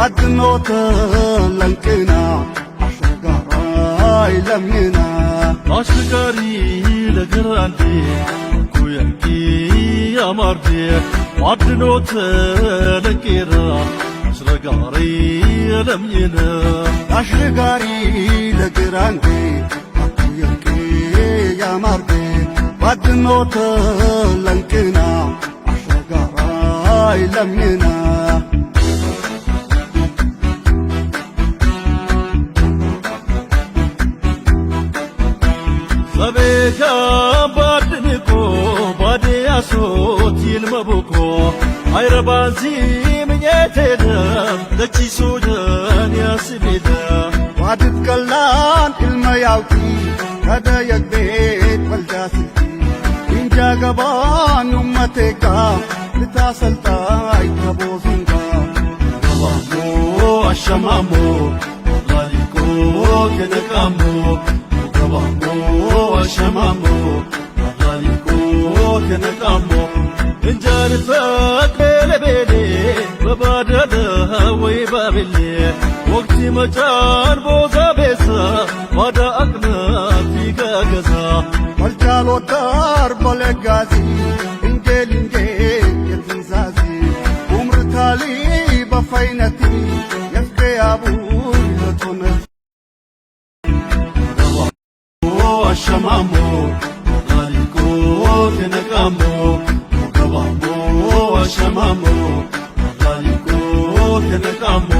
ባድኖተ ለንቅና አሸጋራይ ለምና አሽጋሪ ለግራንዴ ኩያንኪ ያማርዴ ባድኖተ ለንቄራ አሽጋሪ ለምና አሽጋሪ ለግራንዴ ኩያንኪ ያማርዴ ባድኖተ ለንቅና አሸጋራይ ለምና ሰቤካ ባድንኮ ባዲያሶት ይልመቡኮ አይረባንዚ ምኘቴደም ለቺሶደን ያስቤደ ዋድት ቀላን ilmayaawti kada yagbeet waljaasiti inja gabaan ummateeka litaasaltaay kaboosunga gabaamo ashamaamo laliko kenakaamo gabaamo ashamaamo laliko kenakaamo እንጃልታ ከለቤሌ በባደደ ወይ ባብሌ ወቅቲ መጫን ቦታ ቤሳ ዋዳ አቅናት ይጋገዛ ወልጃሎ ዳር በለጋዚ እንጌል የትንዛዚ ኡምርታሊ በፋይነቲ የፍቀያቡ ለቶነት አሸማሞ ላሊኮ ከነቃሞ አሸማሞ ላሊኮ ከነቃሞ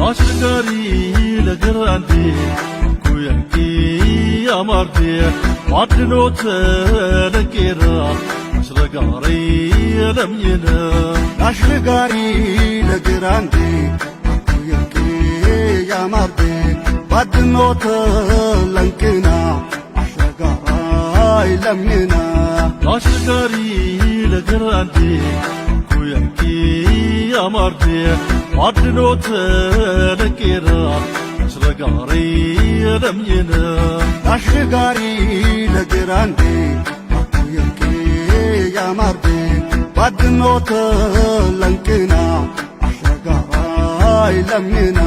አሽጋሪ ለግራንዴ ኩያንኪ ያማርዴ ባድኖተ ለንቄራ አሽጋሪ ለምኝነ አሽጋሪ ለግራንዴ ኩያንኪ ያማርዴ ባድኖተ ለንቅና አሸጋራይ ለምኝና አሽጋሪ ለግራንዴ ኩያንኪ ያማርዴ ባድኖተ ለንቄራ አሽጋሪ ለምኝነ አሽጋሪ ለግራንዴ ኩያንኪ ያማርዴ ባድኖተ ለንቅና አሸጋራይ ለምኝና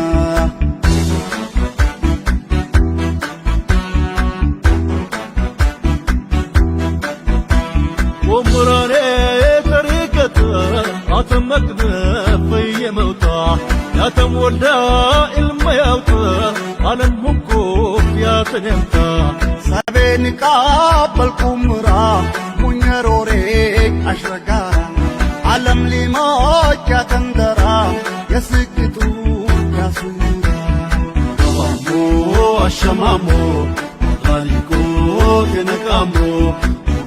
ወምራኔ ተሪከተ አተመቅነ ፈየመውታ ያተሞላ ilmayaawta አለምኩ ያተነምታ ሰቤን ቃበል ቁምራ ሙኘሮሬ አሽረጋራ ዓለም ሊሞች ያተንደራ የስቅጡ ያሱራ ገባሞ አሸማሞ ላሊኮ ከነቃሞ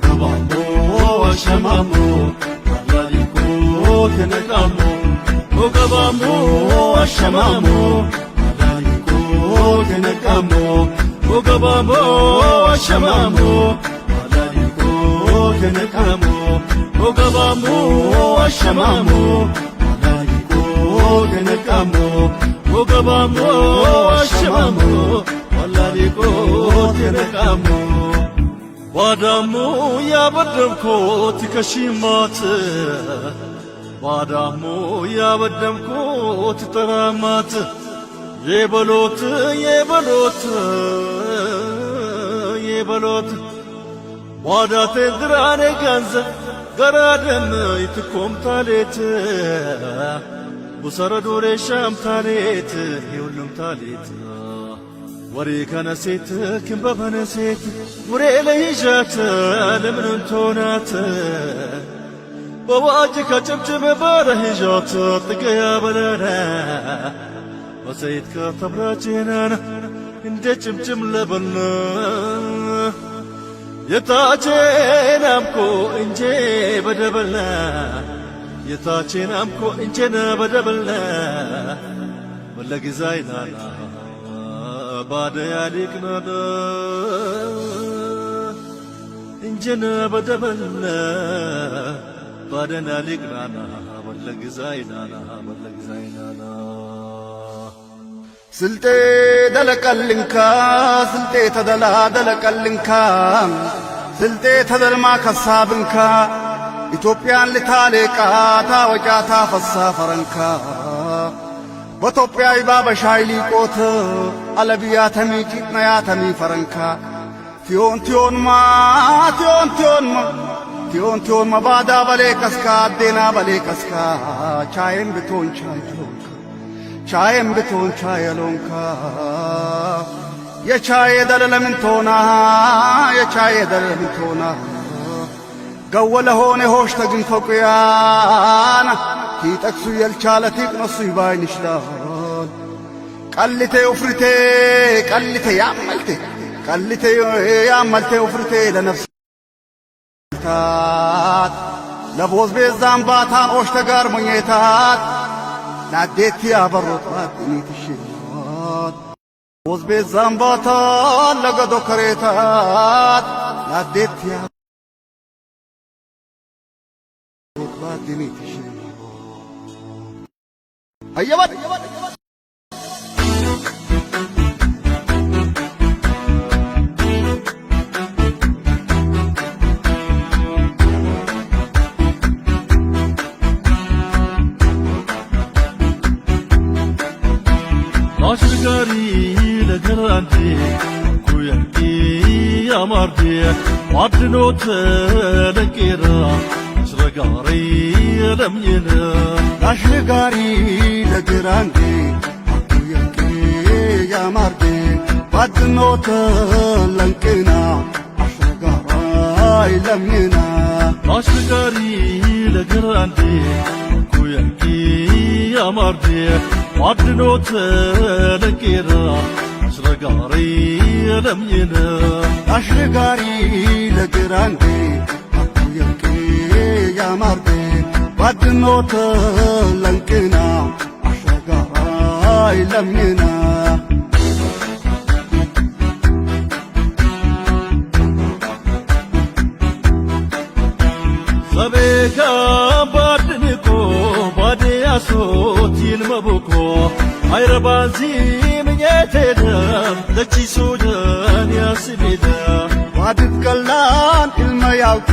ገባሞ አሸማሞ ላሊኮ ከነቃሞ ገባሞ አሸማሞ ላሊኮ ከነቃሞ ገባሞ አሸማሞ ላሊኮ ከነቃሞ ገባሞ አሸማሞ ላሊኮ ከነቃሞ ገባሞ አሸማሞ ላሊኮ ከነቃሞ ባዳሙ ያበደምኮት ከሺማት ባዳሙ ያበደምኮት ተራማት የበሎት ባዳቴ ድራኔ ገንዘብ ገራደም ይትኮም ታሌት ቡሰረ ዱሬ ሻም ታሌት የሁሉም ታሌት ወሬ ከነሴት ክንበበነሴት ውሬ ለይዣት ለምንም ቶናት በዋጅ ከጭምጭም በረሂዣት ጥገያ በለነ በሰይት ከተብራቼናን እንደ ጭምጭም ለበነ የታቼን አምኮ እንጄ በደበለ የታቼን አምኮ እንጄነ በደበለ ወለግዛይናና ባደያ ሊቅናና እንጄነ በደበለ ባደና ሊቅናና ወለግዛይናና ስልጤ ደለቀልንካ ስልጤ ተደላደለቀልንካ ስልጤ ተደልማ ከሳብንካ ኢትዮጵያን ልታሌቃ ታወጫታ ፈሳ ፈረንካ በኢትዮጵያዊ ባበሻይ ሊቆት አለቢያ ተሚ ቂጥነያ ተሚ ፈረንካ ቲዮን ቲዮንማ ቲዮን ቲዮንማ ቲዮን ቲዮንማ ባዳ በሌ ከስካ አዴና በሌ ከስካ ቻይም ብቶን ቻይሎንካ ቻይም ብቶን ቻይሎንካ የቻይ ደለለምንቶና የቻይ ደለለምንቶና ገወለ ሆነ ሆሽ ተግን ፈቁያና ቲጠቅሱ የልቻለ ቲቅነሱ ይባይን ይችላል ቀልቴ ውፍርቴ ቀልቴ ያመልቴ ቀልቴ ያመልቴ ውፍርቴ ለነፍስ ታት ለቦዝ ቤዛም ባታን ኦሽ ተጋር ሞኝታት ናዴት ያበሮጣት ኒትሽት ቦዝ ቤዛም ባታን ለገዶ ከሬታት ናዴት ያበሮጣት ኒትሽት አየባት አሽጋሪ ለገራንቴ ኩያንቴ ያማርቴ አድኖት ለቄራ አሽጋሪ ለምየነ አሽጋሪ ለገራንቴ ኩያንቴ ያማርቴ አድኖት ለቄና አሽጋሪ ለምየና አሽጋሪ ለገራንቴ ኩያንቴ ያማርቴ አድኖት ለቄራ አሽጋሪ ለምየነ አሽጋሪ ለገራንቴ ኩያንቴ ያማርቴ አድኖት ለቄና አሽጋሪ ለምየና ሰቤካ ባድንቆ ባዴያሶት ይልመቦኮ አይረባዚ ምኘቴደ ለቺሶደን ያስቤደ ዋድት ቀላን ኢልመያውቂ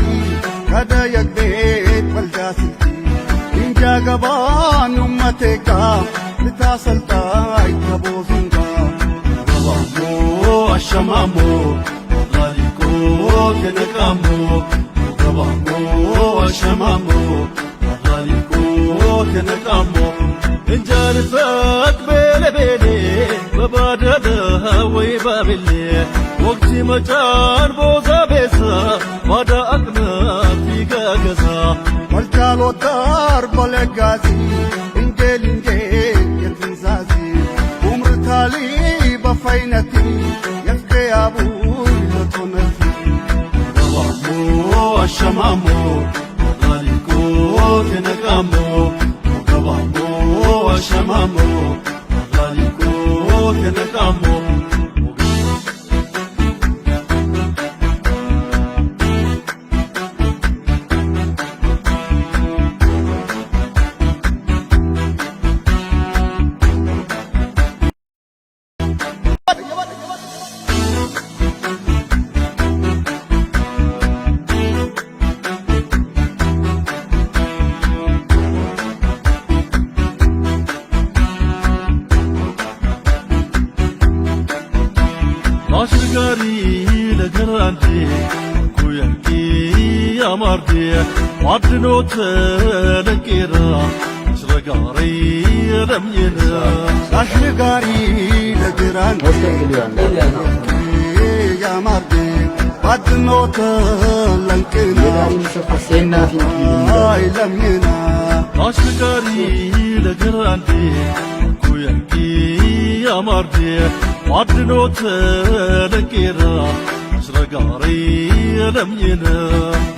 ከደ የግቤት ወልዳ ስልቲ እንጃ ገባን ኡመቴጋ ልታሰልጣይ ተቦዙንጋ ገባሞ አሸማሞ ላሊቆ ከነቃሞ ገባሞ አሸማሞ ላሊቆ ከነቃሞ እንጃን ፈቅ ቤለቤሌ በባደደ ወይ ባቤሌ ወቅቲ መጫን ቦዛ ቤሳ ባዳ አቅናት ይጋገዛ ወልቻል ወጣር በለጋዚ እንጌል እንጌል የትንዛዚ ኡምርታሊ በፋይነቲ የፍቀያቡ ለቶነቲ ገባሞ አሸማሞ ላሊቆ ከነቃሞ ገባሞ አሸማሞ ላሊቆ ከነቃሞ አሽጋሪ ለገራንቴ ኩያንቴ ያማርቴ አድኖት ለቄራ አሽጋሪ ለምየነ አሽጋሪ ለገራንቴ ያማርቴ አድኖት ለቄና ለምየና አሽጋሪ ለገራንቴ ኩያንቴ ያማርቴ አድኖት ለቄራ አሽጋሪ ለምየነ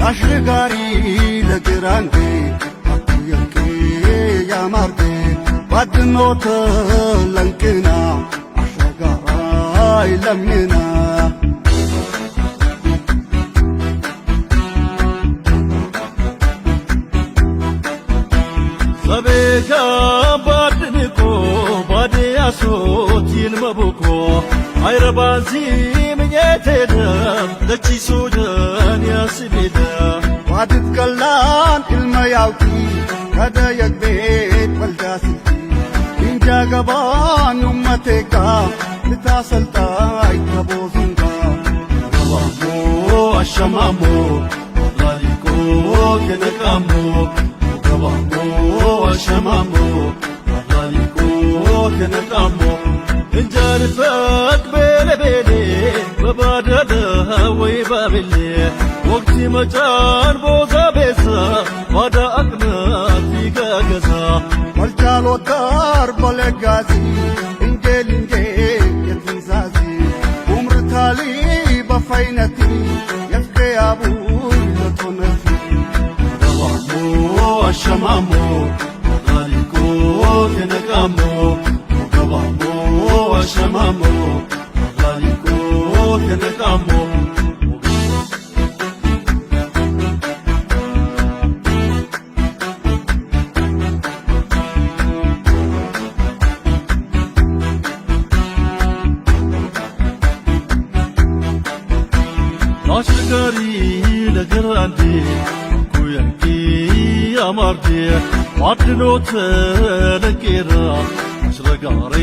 አሽጋሪ ለገራንቴ ኩያንቴ ያማርቴ አድኖት ለቄና አሽጋሪ ለምየና ሰቤካ ባድንቆ ባዴያሶት بازی منیتم لچی سودن یا سبیدا وادت قلان علم ياوتي هذا يكبيت والجاسلتي إن جا قبان أمتك لتصل تاي تبوزنك قبامو الشمامو غاليكو كنكامو قبامو الشمامو غاليكو كنكامو انجار فاك بيلي بيلي ببادرها ويبابلي وقتي مجان بوزا بيسا وادا أقنا في قاقزا والجال والدار بلقازي إنجيل يتنزازي عمر تالي بفاينتي يفكي أبوي لتنفي قبامو الشمامو غاليكو كنكامو قبامو الشمامو غاليكو كنكامو አሽከሪ ለገራንዴ ኩያንኪ አማርዴ ዋድኖት ለቄራ አሽረጋሪ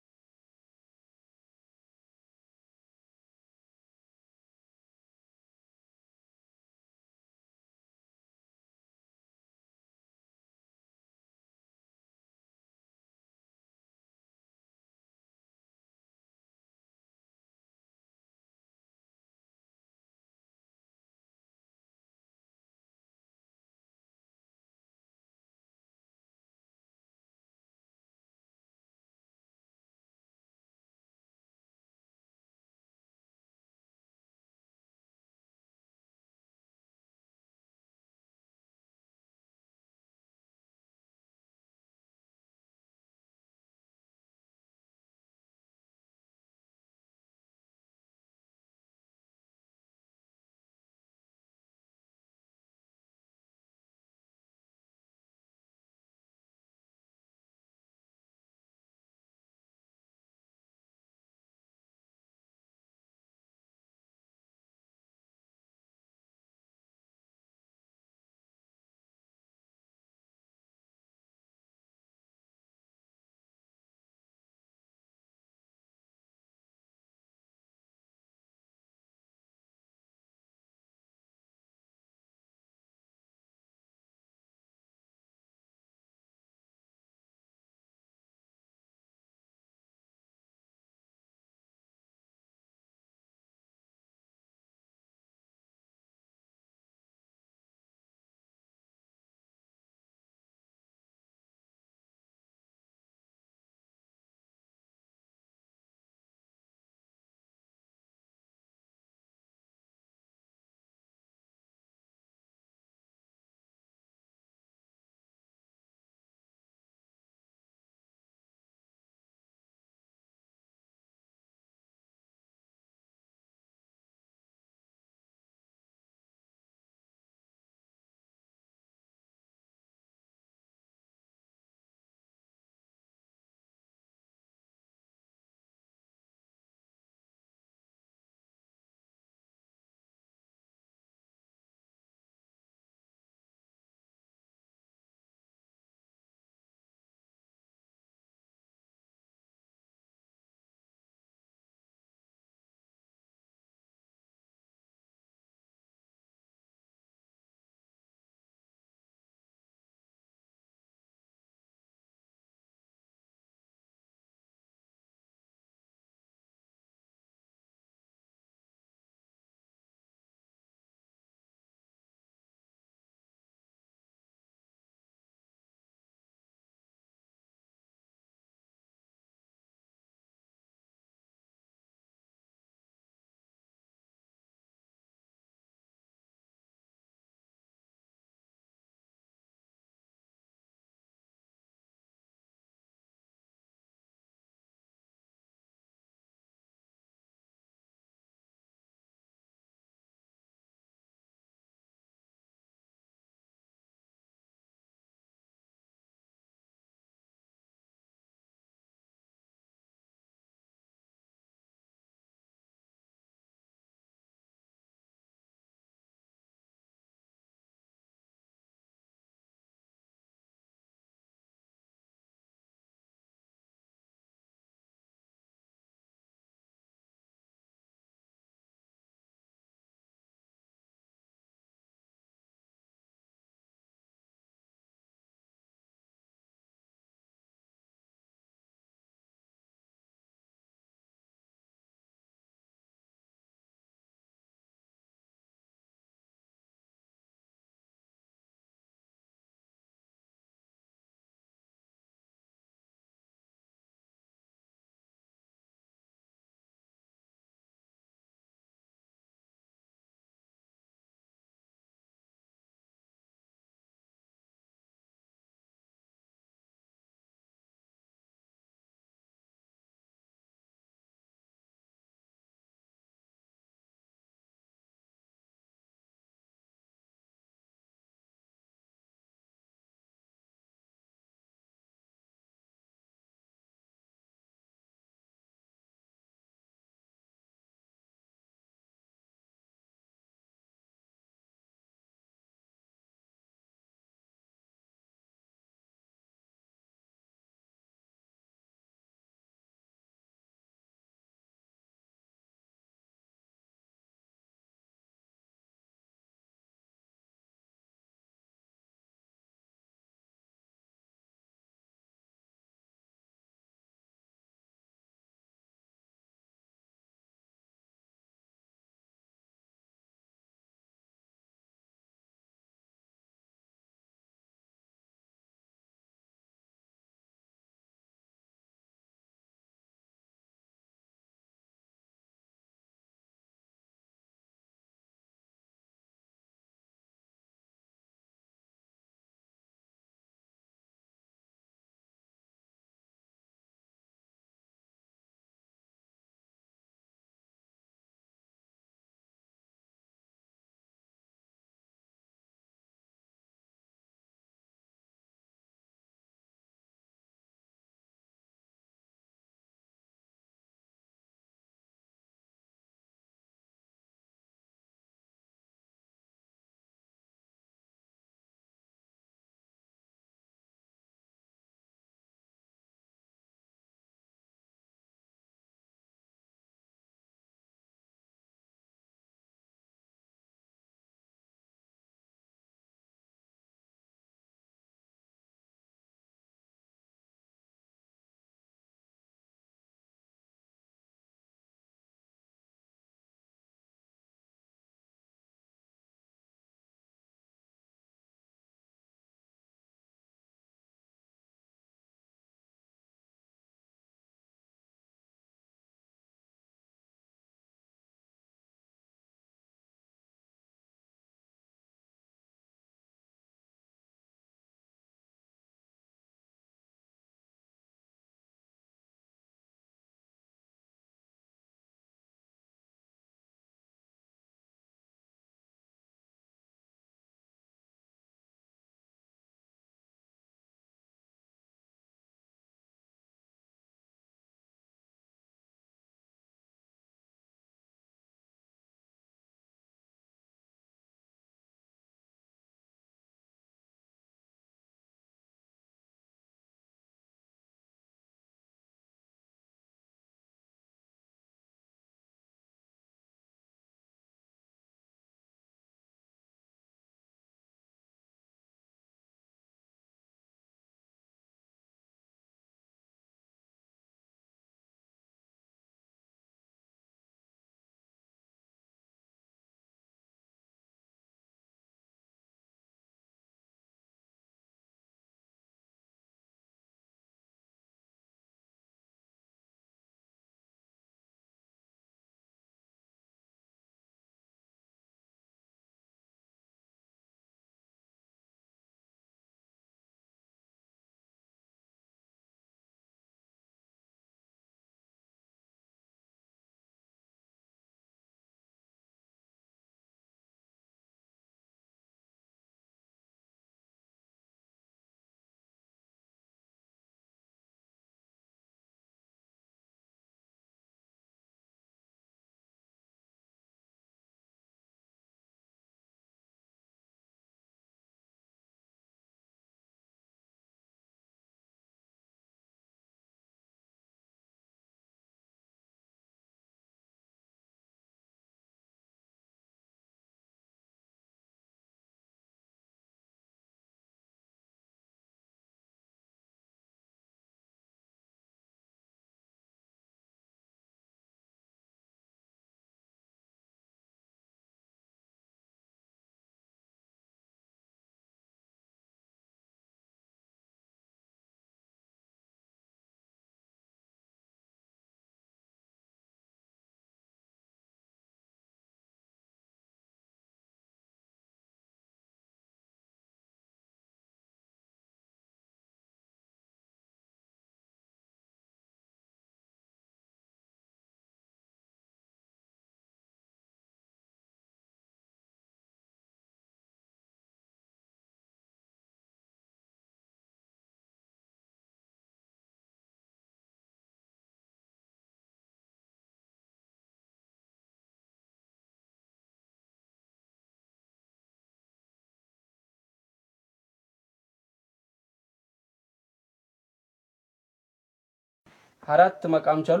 አራት መቃም ቻሉ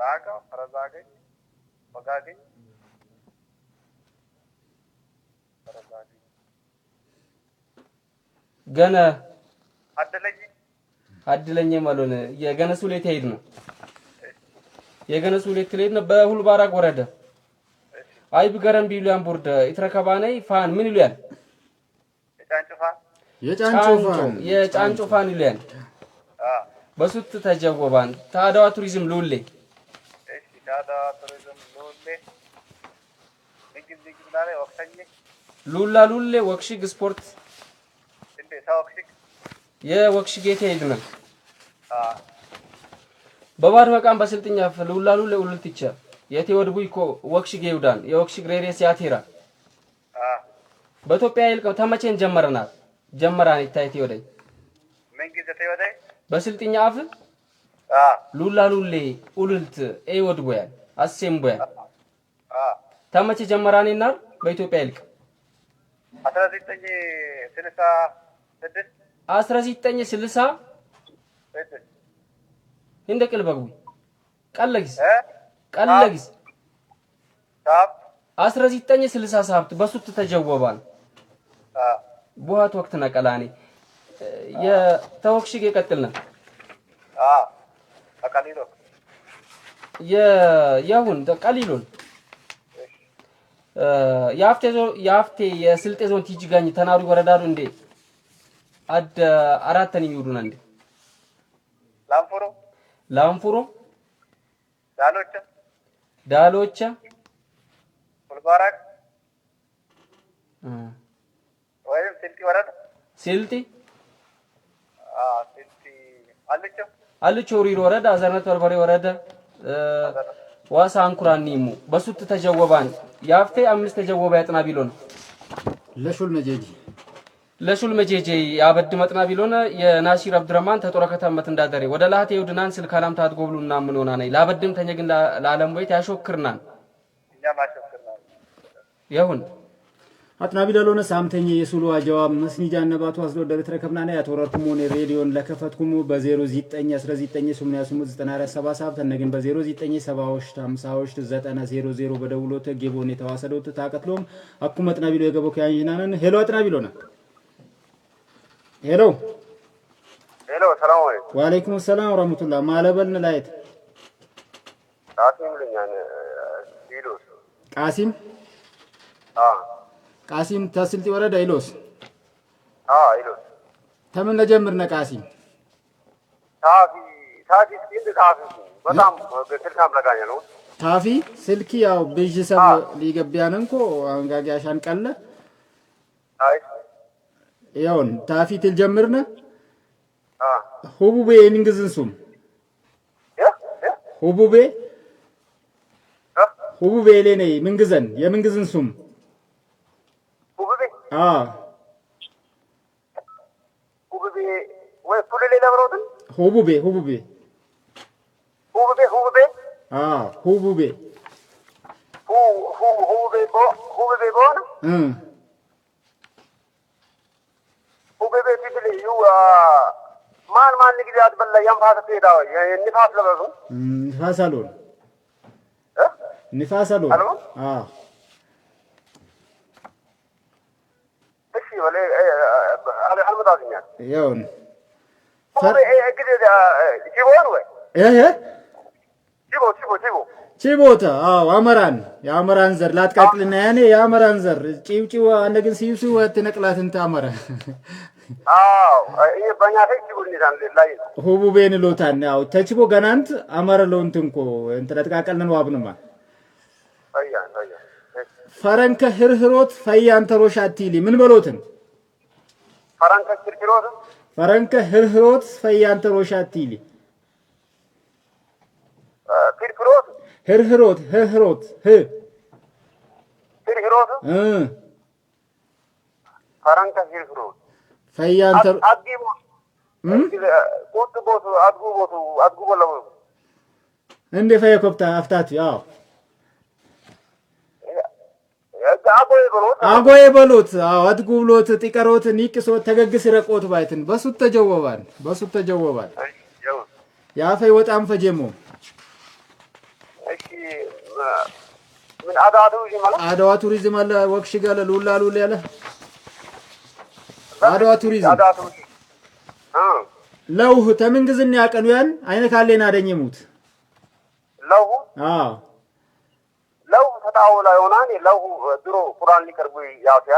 ራጋ ፈረዛገኝ ወጋገኝ ገነ አድለኝ ማለነ የገነሱ ሌት ሄድ ነው የገነሱ ሌት ሄድ ነው በሁሉ ባራቅ ወረደ አይብ ገረም ቢሉያን ቦርደ ኢትረከባናይ ፋን ምን ይሉያን የጫንጮፋን ይሉያን በሱት ተጀወባን ታዳዋ ቱሪዝም ሉሌ እሺ ታዳዋ ቱሪዝም ሉሌ ንግድ ላይ ወክሰኝ ሉሌ ወክሽግ ስፖርት እንዴ ታወክሽግ የወክሽግ ሄድና በባድ መቃም በስልጥኛ ሉሌ ኡልትቻ የቴወድቡይኮ ወክሽግ ይውዳን የወክሽግ ሬሬስ ያቴራ በኢትዮጵያ ይልቀው ተመቸን ጀመራን ይታይት ይወደኝ መንግስት ተይወደኝ በስልጥኛ አፍ ሉሌ ኡልልት ወድቦያን አሴምቦያን ተመቸ ጀመራንና በኢትዮጵያ ይልቅ 1960 እንደ ቅልበጉ ቀለግስ 1967 በሱት ተጀወባን በኋት ወቅት ነቀላኔ የተወክሽግ ይቀጥልና አቃሊሎ የያሁን ተቀሊሎን ያፍቴ የስልጤ ዞን ቲጂጋኝ ተናሩ ወረዳዱ እንዴ አድ አራተን ይውዱና እንዴ ላምፉሮ ዳሎቻ ፉልባራክ ወይም ስልጢ አልቾ ሪሮ ወረዳ አዘርነት በርበሬ ወረዳ ዋሳ አንኩራኒሙ በሱት ተጀወባን ያፍቴ 5 ተጀወባ ያጥና ቢሎን ለሹል መጄጄ ያበድ መጥና ቢሎን የናሲር አብዱራማን ተጦረ ከተመት እንዳደረ ወደ ላህቴ ይውድናን ስልካላም ታድጎብሉና ምን ሆና ነይ ላበድም ተኘግን ለዓለም ወይት ያሾክርናን ይሁን አጥና ቢለሎነ ሳምተኝ የሱሉ አጃዋ መስኒጃ ነባቱ አስዶ ደረትረ ከብናና ያተወረርኩሞኔ ሬዲዮን ለከፈትኩሙ በ0919889477 ተነግን በ0970509000 በደውሎት ጌቦን የተዋሰዶት ታቀጥሎም አኩ መጥና ቢሎ የገበው ያንጂናነን ሄሎ አጥና ቢሎና ሄሎ ሰላም አለይኩም ወአለይኩም ሰላም ወራህመቱላህ ማለበልን ላይት ቃሲም ልኛን ዲሎስ ቃሲም ተስልቲ ወረዳ ኢሎስ ኢሎስ ተምን ለጀምርነ ቃሲም ታፊ በጣም በስልካም ለጋኛ ነው ታፊ ስልኪ ያው በጅሰብ ሊገቢያንንኮ አንጋጋሻን ቀለ ያውን ታፊ ትልጀምርነ ሁቡቤ እንግዝንሱም ሁቡቤ ለኔ ምንግዘን የምንግዝንሱም ወይ ፉልሌ ለብሮትን ሁቡቤ ሁቡቤ ቦን ሁቡቤ ፊትሊ ዩ ማን ንግድ ያትበላ ያምፋተ ተዳው የንፋስ ለበሩ ንፋሳሎን እሺ ወለ አልመጣኛል ያውን ቺቦን ወይ ቺቦታ አመራን የአመራን ዘር ላትቃቅልና ያኔ የአመራን ዘር ጪውጪው አንደግን ሲይሱ ወትነቅላትን ታመረ በእኛ ቺቦን ይላል ላይ ሁቡቤን ሎታን ያው ተቺቦ ገናንት አመረ ሎንትንኮ እንተለጥቃቀልን ዋብንማ ፈረንከ ህርህሮት ፈያን ተሮሻቲሊ ምን በሎትን ፈረንከ ህርህሮት ፈያን ተሮሻቲሊ ህርህሮት ፈረንከ ህርህሮት ፈያን ተሮ አግቦ ቁጥቦቱ አድጉቦ ለሙ እንደ ፈየኮብታ አፍታት ያው አጎይ በሉት አድጉ ብሎት ጢቀሮት ኒቅሶ ተገግስ ረቆት ባይትን በሱት ተጀወባን ያፈይ ወጣም ፈጀሞ እሺ ምን አዳዋ ቱሪዝም ማለት አዳዋ ቱሪዝም አለ ወክሽ ጋር ሉላ ያለ አዳዋ ቱሪዝም ለውህ ተምንግዝና ያቀኑ ያን አይነ ካሌና አደኝሙት ለውህ ለውህ ተጣውላ ይሆናል ለውህ ድሮ ቁርአን ሊቀርቡ ያውያ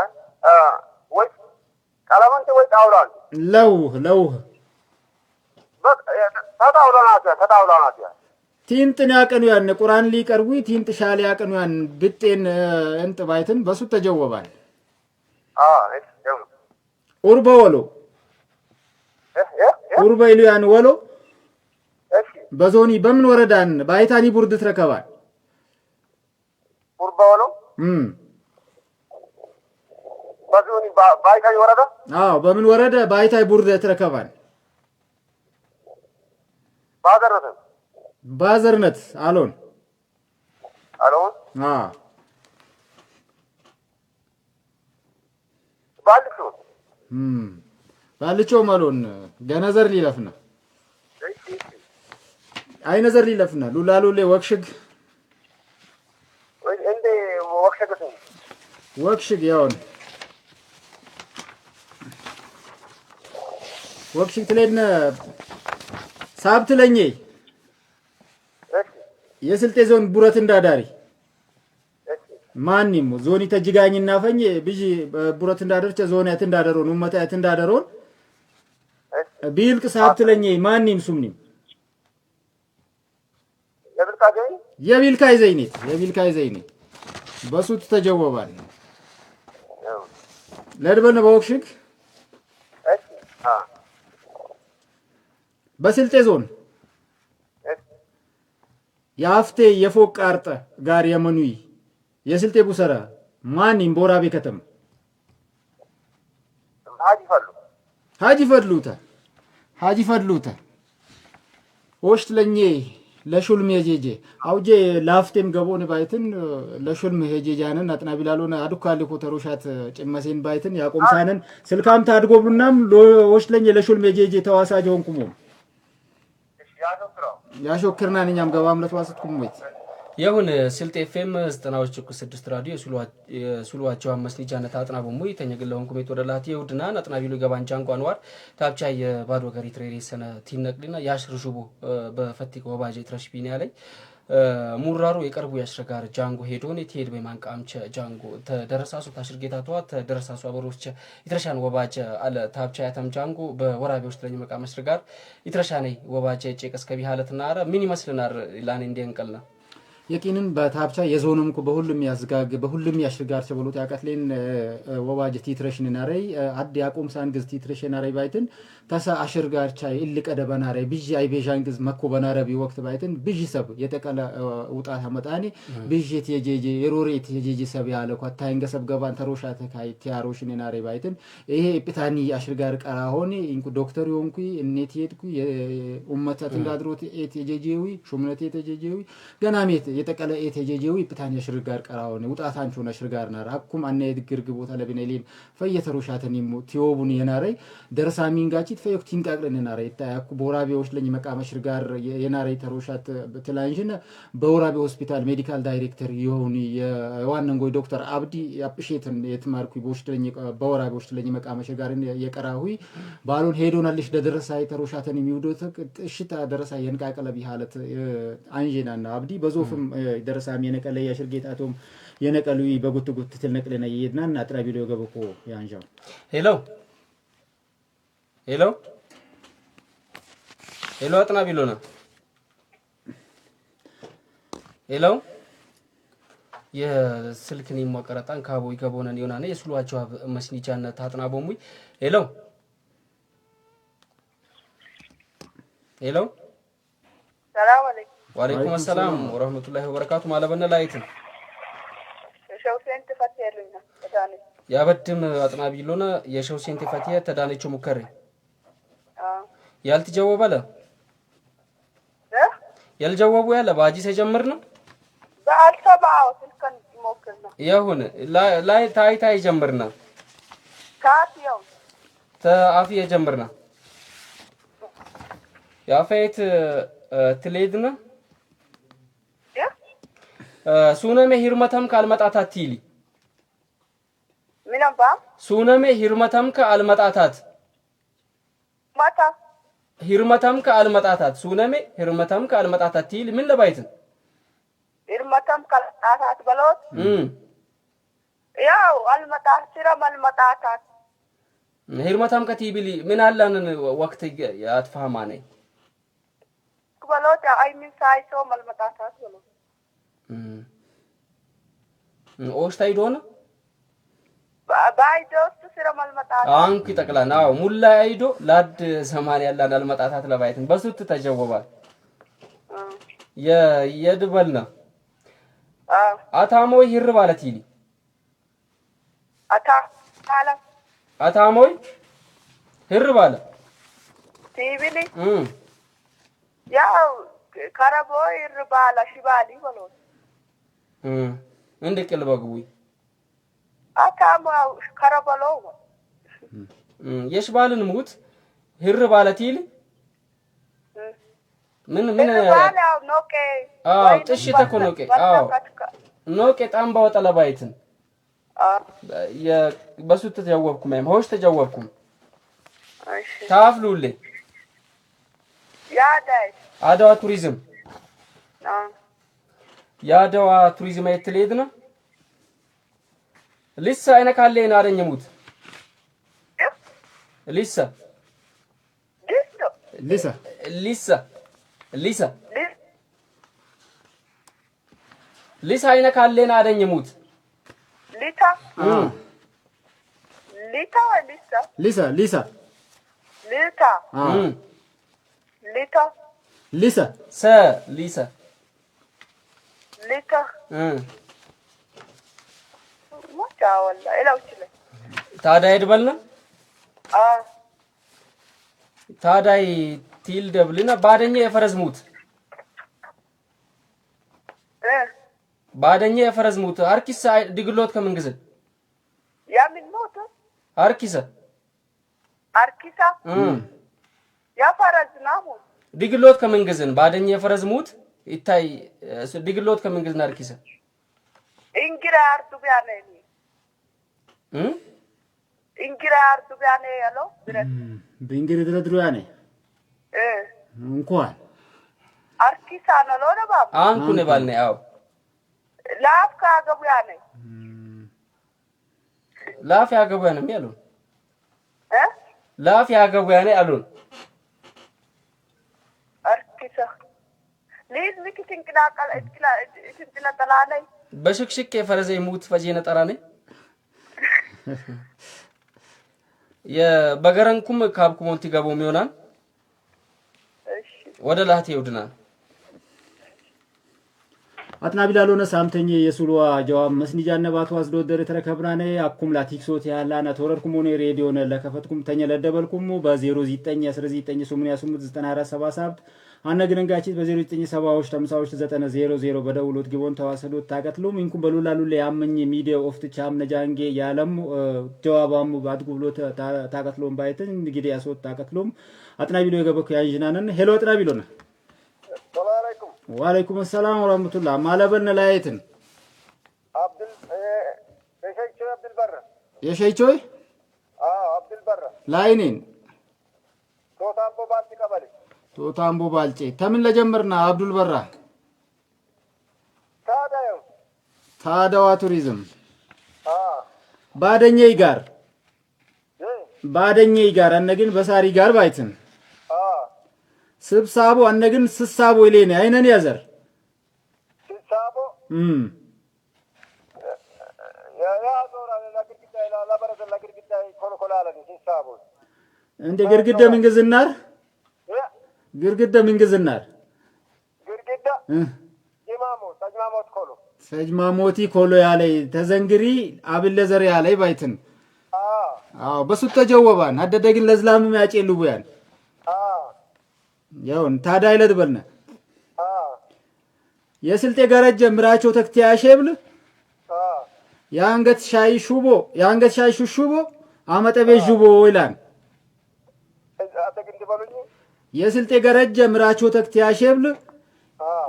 ወይ ቀለመንት ወይ ጣውላን ለውህ ተጣውላ ናት ቲንጥን ያቀኑ ያን ቁርአን ሊቀርቡ ቲንጥ ሻል ያቀኑ ያን ብጤን እንጥ ባይትን በሱ ተጀወባል ኡርበወሎ ኡርበይሉ ያን ወሎ በዞኒ በምን ወረዳን ባይታኒ ቡርድ ትረከባል ኡርበወሎ በዞኒ ባይታኒ ወረዳ በምን ወረዳ ባይታይ ቡርድ ትረከባል ባዘርነት አሎን ባልቾ ማሎን ገነዘር ሊለፍና አይነዘር ሊለፍና ሉላሉሌ ወክሽግ ወይ እንደ ወክሽግ ያውን ወክሽግ ትለነ ሳብት ለኝ የስልጤ ዞን ቡረት እንዳዳሪ ማንንም ዞኒ ተጅጋኝና ፈኝ ብጂ ቡረት እንዳደርቸ ዞን እንዳደሮን ኡመታ እንዳደሮን ቢልቅ ሳብት ለኝ ማንንም ሱምኒ የቢልካይ ዘይኔት በሱት ተጀወባል ለድበነ በወክሽግ በስልጤ ዞን ያፍቴ የፎቅ አርጠ ጋር የመኑይ የስልጤ ቡሰራ ማን ኢምቦራቤ ከተማ ሀጂ ፈድሉታ ወሽት ለኝ ለሹልም የጄጄ አውጄ ላፍቴም ገቦን ባይትን ለሹልም የጄጃነን አጥናቢላሎና አዱካሊ ኮተሮሻት ጭመሴን ባይትን ያቆምሳነን ስልካም ታድጎብሉናም ወሽት ለኝ ለሹልም የጄጄ ተዋሳጅ ሆንኩሞ ያሾክርናን እኛም ገባም ለተዋሰትኩም ወይ የሁን ስልጤ ኤፍኤም 90.6 ራዲዮ የሱሉዋቸው አመስኒጃነት አጥናቡ ሙይ ተኘግለውን ኩሜት ወደላት ይውድና አጥናቢሉ ገባን ጃንቋንዋር ታብቻ የባዶ ገሪ ትሬሪ ሰነ ቲነቅልና ያሽርሹቡ በፈቲቅ ወባጄ ትረሽቢኒ ያለኝ ሙራሩ የቀርቡ ያሽረጋር ጃንጎ ሄዶን የትሄድ በማንቃምቸ ጃንጎ ተደረሳሱ ታሽርጌታቷ ተደረሳሱ አበሮች ይትረሻን ወባጄ አለ ታብቻ ያተም ጃንጎ በወራቤ ውስጥ ለኝ መቃ መስርጋር ይትረሻኔ ወባጄ ጨቀስ ከቢ ሐለትና አረ ምን ይመስልናል ላኔ እንዲንቀልና የቂንን በታብቻ የዞንም በሁሉም ያዝጋግ በሁሉም ያሽርጋር ቸበሎት ያቀትሌን ወባጅ ቲትሬሽን ናረይ አድ ያቆም ሳንግዝ ቲትሬሽን ናረይ ባይትን ተሳ አሽርጋር ቻይ ilቀደ በናረይ ቢጂ አይቤዣንግዝ መኮ በናረቢ ወቅት ባይትን ቢጂ ሰብ የተቀለ ውጣታ መጣኒ ቢጂ የጄጄ የሮሬት የጄጄ ሰብ ያለ ኳታይንገ ሰብ ገባን ተሮሻተ ካይ ቲያሮሽን ናረይ ባይትን ይሄ ፒታኒ አሽርጋር ቀራ ሆኔ ኢንኩ ዶክተር ዮንኩ እኔት የትኩ የኡመታት እንዳድሮት ኤት የጄጄዊ ሹምነቴ የጄጄዊ ገናሜት የተቀለ ኤቴጄጄዊ ፒታኒ አሽርጋር ቀራ ሆኔ ውጣታንቹ አሽርጋር ናራ አኩም አነ የድግርግ ቦታ ለብነሊን ፈየተሮሻተኒሙ ቲዮቡን የናረይ ደርሳሚንጋቺ ፈየክቲን ቃቅለን ናረይ ታያኩ ቦራቤዎች ለኝ መቃም አሽርጋር የናረይ ተሮሻት በትላንጅነ በቦራቤ ሆስፒታል ሜዲካል ዳይሬክተር ይሆኒ የዋነን ጎይ ዶክተር አብዲ ያፕሼትን የትማርኩ ቦሽለኝ በቦራቤዎች ለኝ መቃም አሽርጋርን የቀራሁይ ባሉን ሄዶናልሽ ደረሳይ ተሮሻተን የሚውዶት እሽታ ደረሳይ የንቃቀለ ቢሃለት አንጂናና አብዲ በዞፍም ደረሳም የነቀለ ያሽርጌታቶም የነቀሉይ በጉትጉት ትልነቅለና ይይድናና አጥራቢሎ ገበቆ ያንጃው ሄሎ አጥናቢሎ ነው የስልክኒ ሞቀረጣን ካቦይ ገቦነን ይሆናነ የሱሏቸው መስኒቻነት አጥናቦሙይ ሄሎ ሰላም አለይኩም ወአለይኩም ሰላም ወራህመቱላሂ ወበረካቱ ማለበነ ላይትን ሸውሴን ተፈትያለኝ ተዳነ ያበድም አጥናቢሎና የሸውሴን ተፈትያ ተዳነችው ሙከሬ ያልተጀወበለ ያልጀወቡ ያለ ባጂ ሰጀምር ነው በአልተባው ስልከን ይሞክርና ይሁን ላይ ታይታይ ጀምርና ካቲው ታፊ የጀምርና ያፈይት ትሌድና ሱነሜ ሂርመተም ካልመጣታት ቲሊ ምንባ ሱነሜ ሂርመተም ካልመጣታት ማታ ሂርመተም ካልመጣታት ሱነሜ ሂርመተም ካልመጣታት ቲሊ ምን ለባይትን ሂርመተም ካልመጣታት በሎት ያው አልመጣት ሲራ ማልመጣታት ሂርመተም ከቲቢሊ ምን አላንን ወቅት ያትፋማነኝ በሎት አይሚን ሳይሶ ማልመጣታት በሎት ኦስታይዶና ባይዶስ ሲራ ማልመጣታት አንኩ ተቀላናው ሙላ አይዶ ላድ 80 ያላን አልመጣታት ለባይትን በሱት ተጀወባል የድበልና አታሞይ ይር ማለት ይሊ አታሞይ ይር ባለ ቲቪሊ ያው ከረቦይ ይር ባለ ሽባሊ በሎት እንደ በግቡይ አታማው ከረበለው የሽባልን ሙት ይር ባለት ይሊ ምን ባላው ኖቄ ጥሽ ተኮኖቄ ኖቄ ጣምባው ጠለባይትን በሱት ተጀወብኩም ሆሽ ተጀወብኩም እሺ ታፍሉልኝ ያዳይ አድዋ ቱሪዝም ያድዋ ቱሪዝም አይትሌድና ሊሳ አይነ ካለኝ አረኝሙት ሊሳ ሊሳ ሊሳ ሊሳ ሊሳ አይነ ካለኝ አረኝሙት ሊታ ሊታ ሊሳ ሊሳ ሊታ ሊታ ሊሳ ሰ ሊሳ ሊታ ሞቻ ወላ ኢላውችለ ታዳይ ድበልና ታዳይ ቲል ደብልና ባደኛ የፈረዝሙት ባደኛ የፈረዝሙት አርኪሳ ድግሎት ከመንግስት ያምን ሞት አርኪሳ ያፈረዝናሙ ድግሎት ከመንግስት ባደኛ የፈረዝሙት ይታይ ድግሎት ከመንግስት አርኪሳ እንግራ አርዱ ቢያኔ እንግራ አርዱ ቢያኔ ያለው ብረት በእንግራ ድረድሩ ያኔ እንኳን አርኪሳ ነው ለባ አንኩ ነባልኔ አው ላፍ ካገቡ ያኔ ላፍ ያገቡ ያኔ ያሉን ላፍ ያገቡ ያኔ አሉን አርኪሳ ሊዝ ምክትን ቅላቀል እትላ ጠላላይ በሽክሽክ የፈረዘ ሙት ፈጂነ ጠራኔ የበገረንኩም ካብኩሞንቲ ገቦ ሚሆናል እሺ ወደ ላህት ይውድናል አጥና ቢላሎነ ሳምተኝ የሱሉዋ ጀዋብ መስኒጃነ ባቱ አስዶ ደረ ተረከብራኔ አኩም ላቲክሶት ያላና ተወረድኩም ሆነ ሬዲዮነ ለከፈትኩም ተኘለደበልኩም በ09 19 8 አነግረንጋቺት በ0970 50 በደውሎት ግቦን ተዋሰዶት ታቀትሉም እንኩም በሉላሉ ለያመኝ ሚዲያ ኦፍት ቻም ነጃንጌ ያለም ጀዋባሙ ባድጉብሎት ታቀትሉም ባይተን እንግዲህ ያሶት ታቀትሉም አጥና ቢሎ የገበኩ ያንጅናነን ሄሎ አጥና ቢሎና ወአለይኩም ሰላም ወራህመቱላህ ማለበነ ላይትን አብዱል የሸይቾይ አብዱል በረ ላይኔን ቶታምቦ ባልጬ ተምን ለጀመርና አብዱል በራ ታዳዋ ቱሪዝም ባደኘይ ጋር አነግን በሳሪ ጋር ባይትን ስብሳቦ አነግን ስሳቦ ይሌኔ አይነን ያዘር ስሳቦ እንደ ግርግዳ ምንግዝናር ሰጅማሞቲ ኮሎ ያለ ተዘንግሪ አብለ ዘር ያለ ባይትን አዎ በሱ ተጀወባን አደደግን ለዝላም ያጨሉ ያን ያውን ታዳይ ለድበልነ የስልጤ ገረጀ ምራቸው ተክቲያ ሸብል ያንገት ሻይ ሹቦ አመጠቤ ጁቦ ይላል የስልጤ ገረጀ ምራቾ ተክት ያሸብል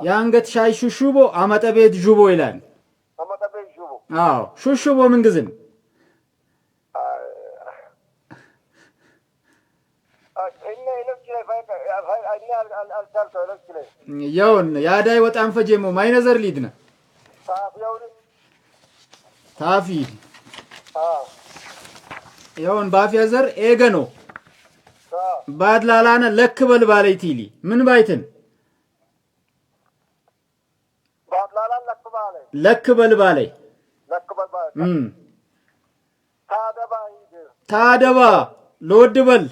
የአንገት ሻይ ሹሹቦ አመጠቤት ጁቦ ይላል። አመጠቤት ጁቦ አዎ ሹሹቦ ምን ግዝም ያውን ያዳይ ወጣን ፈጀሞ ማይነዘር ሊድና ታፊ ያውን ባፊያ ዘር ኤገኖ ባድላላነ ለክበል ባለይቲሊ ምን ባይትን ባድላላን ለክባለ ለክበል ባለይ ታደባ ሎድበል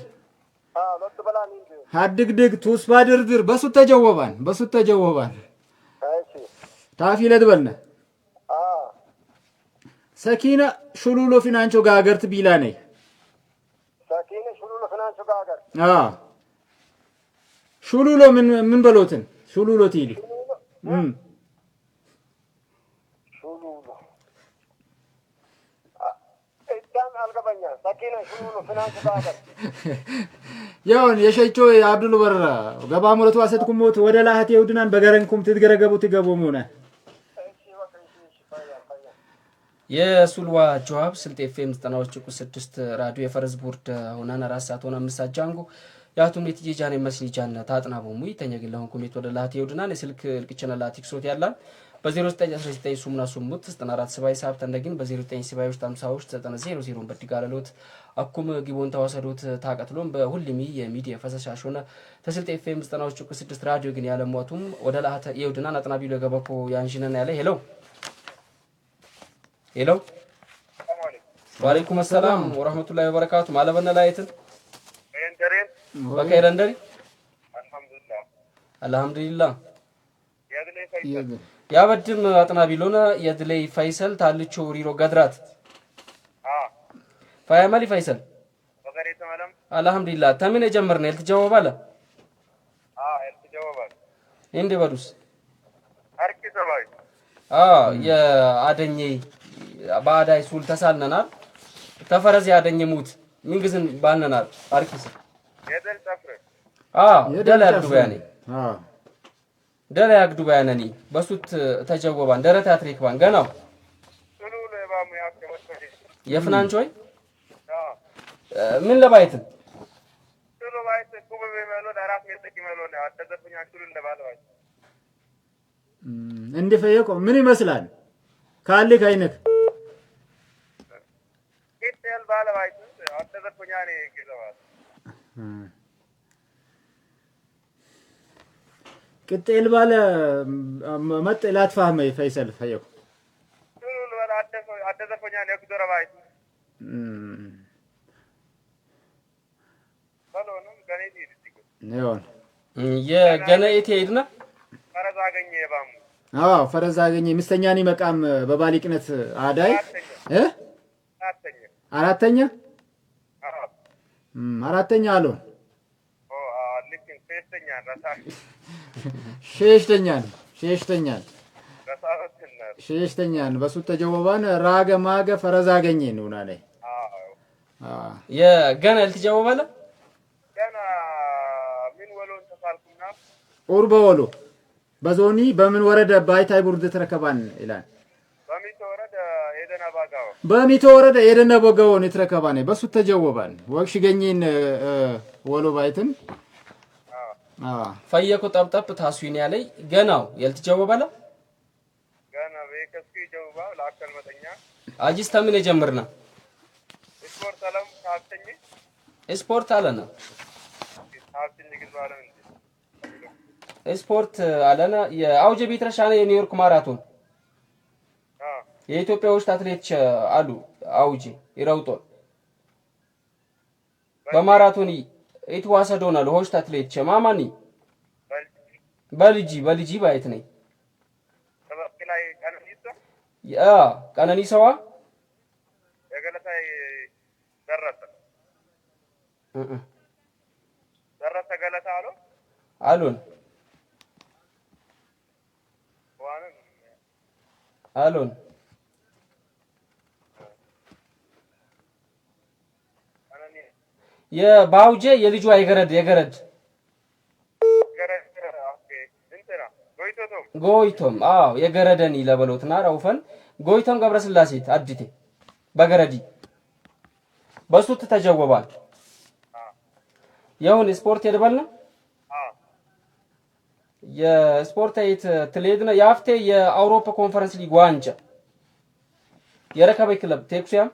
ሀድግድግ ቱስባ ድርድር በሱ ተጀወባን ታፊ ለድበልነ ሰኪና ሹሉሎ ፊናንቾ ጋገርት ቢላኔ ሰኪና ሹሉሎ ፊናንቾ ጋገር ሹሉሎ ምን በሎትን ሹሉሎ ቲሊ ሹሉሎ እዳም አልገባኛ ሰኪና ሹሉሎ ፊናንቾ ጋገር ያውን የሸይቾ የአብዱል በራ ገባ ሞለቱ አሰትኩሞት ወደ ላህት ይውድናን በገረንኩም ትትገረገቡት ይገቦሙና የሱልዋ ጆሃብ ስልጤ ኤፍኤም 90.6 ራዲዮ የፈረዝ ቦርድ ሆናና ራስ ሰዓት ሆና መሳጃንጉ ያቱም ለትጂጃኔ መስኒ ጃና ታጥናቦ ሙይ ተኛግላውን ኮሜት ወደ ላህት ይውድናን የስልክ ልቅቸና ላቲክሶት ያላን በ0919 ሱምና ሱሙት 94 ሰባይ ሳብት እንደግን በ09 ሰባዮች 50 90 በድጋለሎት አኩም ጊቦን ተዋሰዶት ታቀጥሎም በሁሉም የሚዲያ ፈሰሻሾነ ተስልጤ ኤፍኤም 90.6 ራዲዮ ግን ያለሟቱም ወደ ላህት ይውድናን አጥናቢው ለገበኮ ያንሽነና ያለ ሄሎ ወአለይኩም ሰላም ወራህመቱላሂ ወበረካቱ ማለበነ ላይትን እንደረን በከይር እንደሪ አልহামዱሊላህ አልহামዱሊላህ ያድለይ ፈይሰል ያበድም አጥናቢሎና ያድለይ ፈይሰል ታልቾ ሪሮ ገድራት ፈያማሊ ፈይሰል በገሬ ተማለም አልহামዱሊላህ ተምን የጀመርነ ያልተጀወባለ ያልተጀወባለ እንዴ በዱስ አርኪ ሰባይ የአደኘ ባዳይ ሱል ተሳልነናል ተፈረዝ ያደኘ ሙት ምንግዝን ባነናል አርኪስ የደል ጠፍረ ደላ ያግዱባያኔ ደላ ያግዱባያነኒ በሱት ተጀወባን ደረታ ትሪክባን ገናው ሱሉ ለባሙ ያከመሰለ የፍናንቾይ ምን ለባይትን ሱሉ ባይት ኩበበ መሎ ዳራስ መጥቂ መሎ ነው አደረፈኛ ሱሉ እንደባለዋይ እንደፈየቆ ምን ይመስላል ካለ ካይነክ ኢቴል ባለዋይ አደረፈኛ ነው ይገዛዋል ቅጤል ባለ መጥላት ፋህመ ፈይሰል ፈየው ሱሉ ወላ አደረፈኛ ነው ይገዛዋል ባሎኑ ገኔቲ ነው የገነኤት ሄድና ፈረዝ አገኘ የባሙ ፈረዝ አገኘ ምስተኛኒ መቃም በባሊቅነት አዳይ አራተኛ አሎን ልክን ሸሽተኛን በሱ ተጀወባን ራገ ማገ ፈረዝ አገኘ ነውና ላይ የገና ልትጀወባለ ገና ምን ወሎን ተሳልኩና ኡርበወሎ በዞኒ በምን ወረደ ባይታይ ቡርድ ተረከባን ይላል በሚቶ ወረደ የደና በጋውን የተረከባን በሱ ተጀወባን ወክሽ ገኝን ወሎ ባይትን ፈየኮ ጠብጠብ ታስዊን ያለይ ገናው ያልተጀወባለ ገና በከስኪ ጀውባ ለአከል መተኛ አጂስ ተምን የጀምርና ስፖርት አለም ታተኝ ስፖርት አለና ታተኝ ግዝዋለ ስፖርት አለና የአውጀ ቢትረሻና የኒውዮርክ ማራቶን የኢትዮጵያ ውስጥ አትሌቶች አሉ አውጀ ይራውጦን በማራቶን ኢትዋሰዶና ለሆስት አትሌቶች ማማኒ በልጂ ባይት ነኝ ተበክላይ ቀነኒሳ ቀነኒሳዋ የገለታይ ደረሰ ገለታ አሉን የባውጀ የልጁ የገረድ ጎይቶም አዎ የገረደኒ ለበሎትና ራውፈን ጎይቶም ገብረስላሴት አድቴ በገረዲ በሱት ተጀወባል የሁን ስፖርት የደበልና የስፖርት አይት ትሌድና ያፍቴ የአውሮፓ ኮንፈረንስ ሊግ ዋንጫ የረከበይ ክለብ ቴክሲያም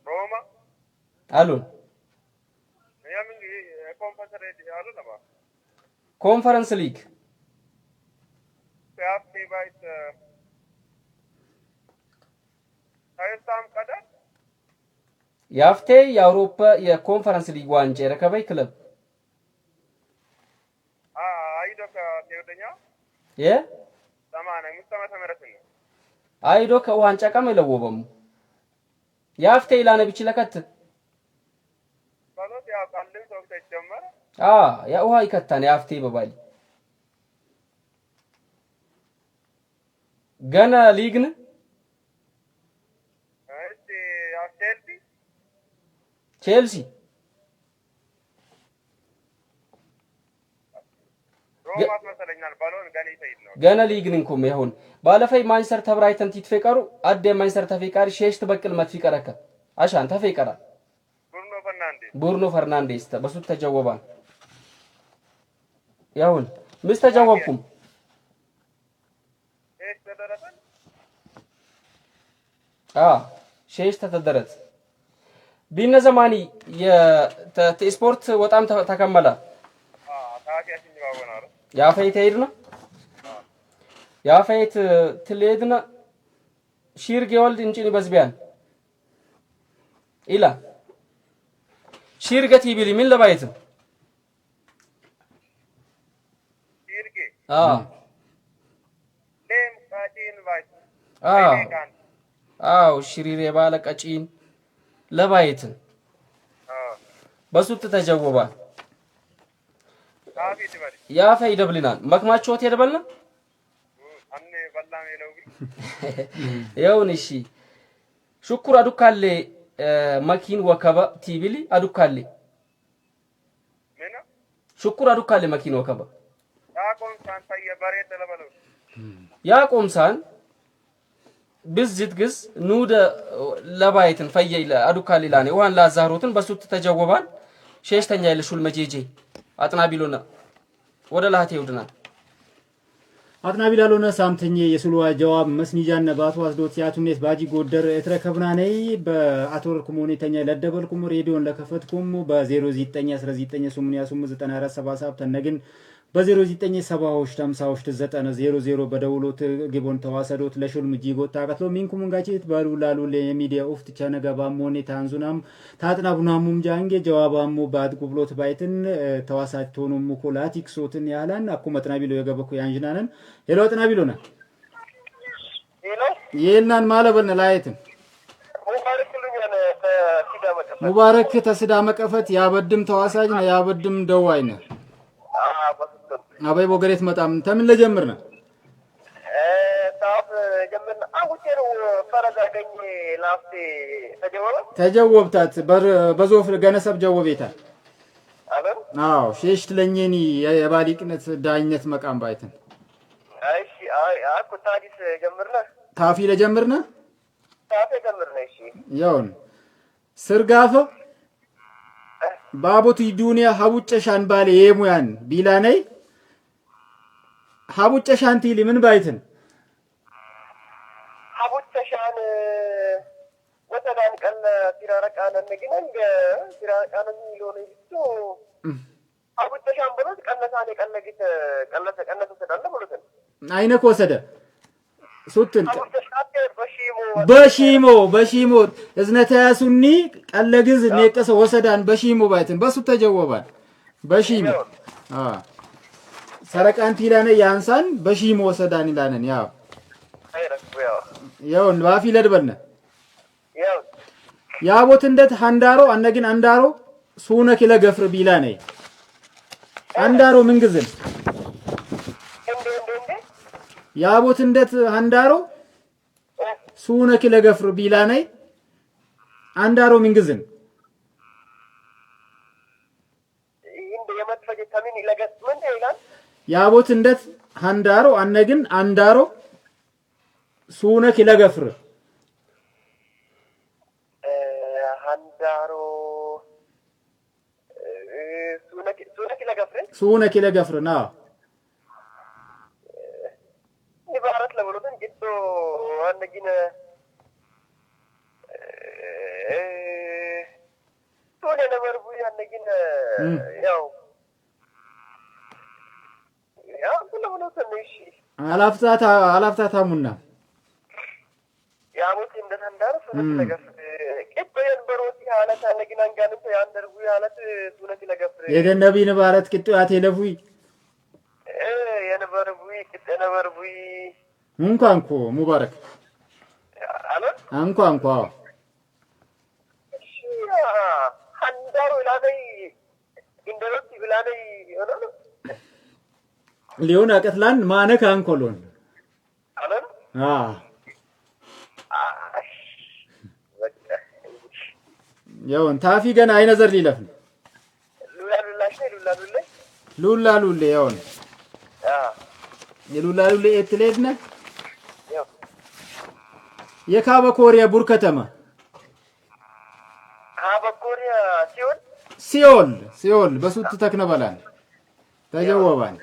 ሮማ አሉን ኮንፈረንስ ሊግ ያፍቴ ባይት አይስታም ቀዳ ያፍቴ የአውሮፓ የኮንፈረንስ ሊግ ዋንጫ የረከበይ ክለብ አይዶካ ተወደኛ ሰማና ሙስተማ ተመረተኝ አይዶካ ዋንጫ ቀም ለወበሙ ያፍቴ ኢላነ ቢችለከት ባሎት ያው ካልን ሰው ተጀመረ ያ ውሃ ይከታን ያፍቴ በባሊ ገና ሊግን እሺ ያው ቼልሲ ሮማት መሰለኛል ባሎን ገና ይተይድ ነው ገና ሊግንኩም ይሁን ባለፈይ ማንቸስተር ተብራይተን ትፈቀሩ አደ ማንቸስተር ተፈቃሪ ሸሽት በቅል መትፈቀረከ አሻን ተፈቀራ ቡርኖ ፈርናንዴስ በሱ ተጀወባን ያሁን ምስ ተጀወብኩም ሸሽት ተደረተ ቢነ ዘማኒ የስፖርት በጣም ተከመለ ያፈይት ሄድና ያፈይት ትሌድና ሺርጌ ወልድ እንጭኒ በዝቢያን ኢላ ሺርገቲ ቢሊ ምን ለባይት ሺርጌ ለም ቃጪን ባይት ሽሪሬ ባለ ቀጪን ለባይት በሱት ተጀወባ ያፈይ ደብልናል መክማቾት የደበልና አንኔ በላም የለውኝ ያውን እሺ ሽኩር አዱካሌ ማኪን ወከባ ቲቢሊ አዱካሌ ምን ሽኩር አዱካሌ ማኪን ወከባ ያቆምሳን ታየበሬት ለበለው ያቆምሳን ብዝት ግዝ ኑደ ለባይትን ፈየይለ አዱካሌ ላኔ ዋን ላዛሩትን በሱት ተጀወባን ሸሽተኛ ይልሹል መጄጄ አጥናቢሎና ወደ ላህቴ ይውድናል አጥናቢላሎና ሳምተኛ የሱሉዋ ጀዋብ መስኒጃና ባቱ አስዶት ያቱኔት ባጂ ጎደር እትረከብናነይ በአቶር ኮሙኒተኛ ለደበልኩም ሬዲዮን ለከፈትኩም በ0919889477 ተነግን በ0970509000 በደውሎት ግቦን ተዋሰዶት ለሹልም ጂጎታ አቀትሎ ሚንኩም እንጋጭት ባሉላሉ ለሚዲያ ኦፍት ቻነጋባ ሞኔ ታንዙናም ታጥናቡናሙም ጃንጌ ጀዋባሙ ባድ ጉብሎት ባይትን ተዋሳቶኑ ሙኮላቲክ ሶትን ያላን አኩመጥና ቢሎ የገበኩ ያንጅናነን ሄሎ ጥናቢሎና ሄሎ የልናን ማለበልነ ላይትን ሙባረክ ተስዳመ ቀፈት ያበድም ተዋሳጅ ነው ያበድም ደዋይነ አባይ ቦገሬት መጣም ተምን ለጀምርና ታፍ ጀምርና አውቴሩ ፈረጋገኝ ላፍቴ ተጀወብታት በዞፍ ገነሰብ ጀወቤታ አበም ሼሽት ለኝኒ የባሊቅነት ዳኝነት መቃም ባይተን እሺ አኩ ታዲስ ጀምርና ታፊ ለጀምርና ታፊ ጀምርና እሺ ያውን ስርጋፈ ባቦቲ ዱንያ ሀቡጨሻን ባለ የሙያን ቢላነይ ሀቡጨሻን ቲሊ ምን ባይትን ሀቡጨሻን ወተዳን ቀን ሲራረቃን ነገነን ሲራረቃን ሚሊዮን ይልቱ ሀቡጨሻን ብሎት ቀነሳኔ ቀነግት ቀነሰ ተዳለ ብሎት አይነክ ወሰደ ሱትን በሺሞ እዝነታያሱኒ ቀለግዝ ነቀሰ ወሰዳን በሺሞ ባይትን በሱ ተጀወባል በሺሞ ሰረቃንቲ ላነ ያንሳን በሺሞ ወሰዳን ይላነን ያውን ባፊ ለድበልነ ያቦት እንደት አንዳሮ አነግን አንዳሮ ሱነ kiለ ገፍር ቢላነ አንዳሮ ምንግዝን ያቦት እንደት አንዳሮ ሱነ kiለ ገፍር ቢላነ አንዳሮ ምንግዝን እንደ የመጥፈጀ ተሚን ለገስ ምን ይላል ያቦት እንደት ሃንዳሮ አነግን አንዳሮ ሱነክ ለገፍር ሃንዳሮ ሱነክ ለገፍርና ይባረት ለብሎትን ግዶ አነግን ቶኔ ለበርቡ ያነግን ያው ለብሎትን እሺ አላፍታታሙና ያሙት እንደተንዳር ሱነት ለገፍር ቅጥየን በሮቲ ሐለት አነግን አንጋንተ ያንደርጉ ሐለት ሱነት ለገፍር የገነቢ ንባረት ቅጥያት የለፉይ የነበርቡይ ቅጥነበርቡይ እንኳንኮ ሙባረክ አሎ እንኳንኮ እሺ አንዳሩ ላደይ እንደሮቲ ብላደይ ሆኖ ሊዮን አቀትላን ማነክ አንኮሎን አሎ ያውን ታፊ ገና አይነዘር ሊለፍ ሉላሉሌ ያውን የሉላሉሌ እትሌድነ የካበ ኮሪያ ቡር ከተማ ካበ ኮሪያ ሲኦል በሱት ተክነበላን ተጀወባን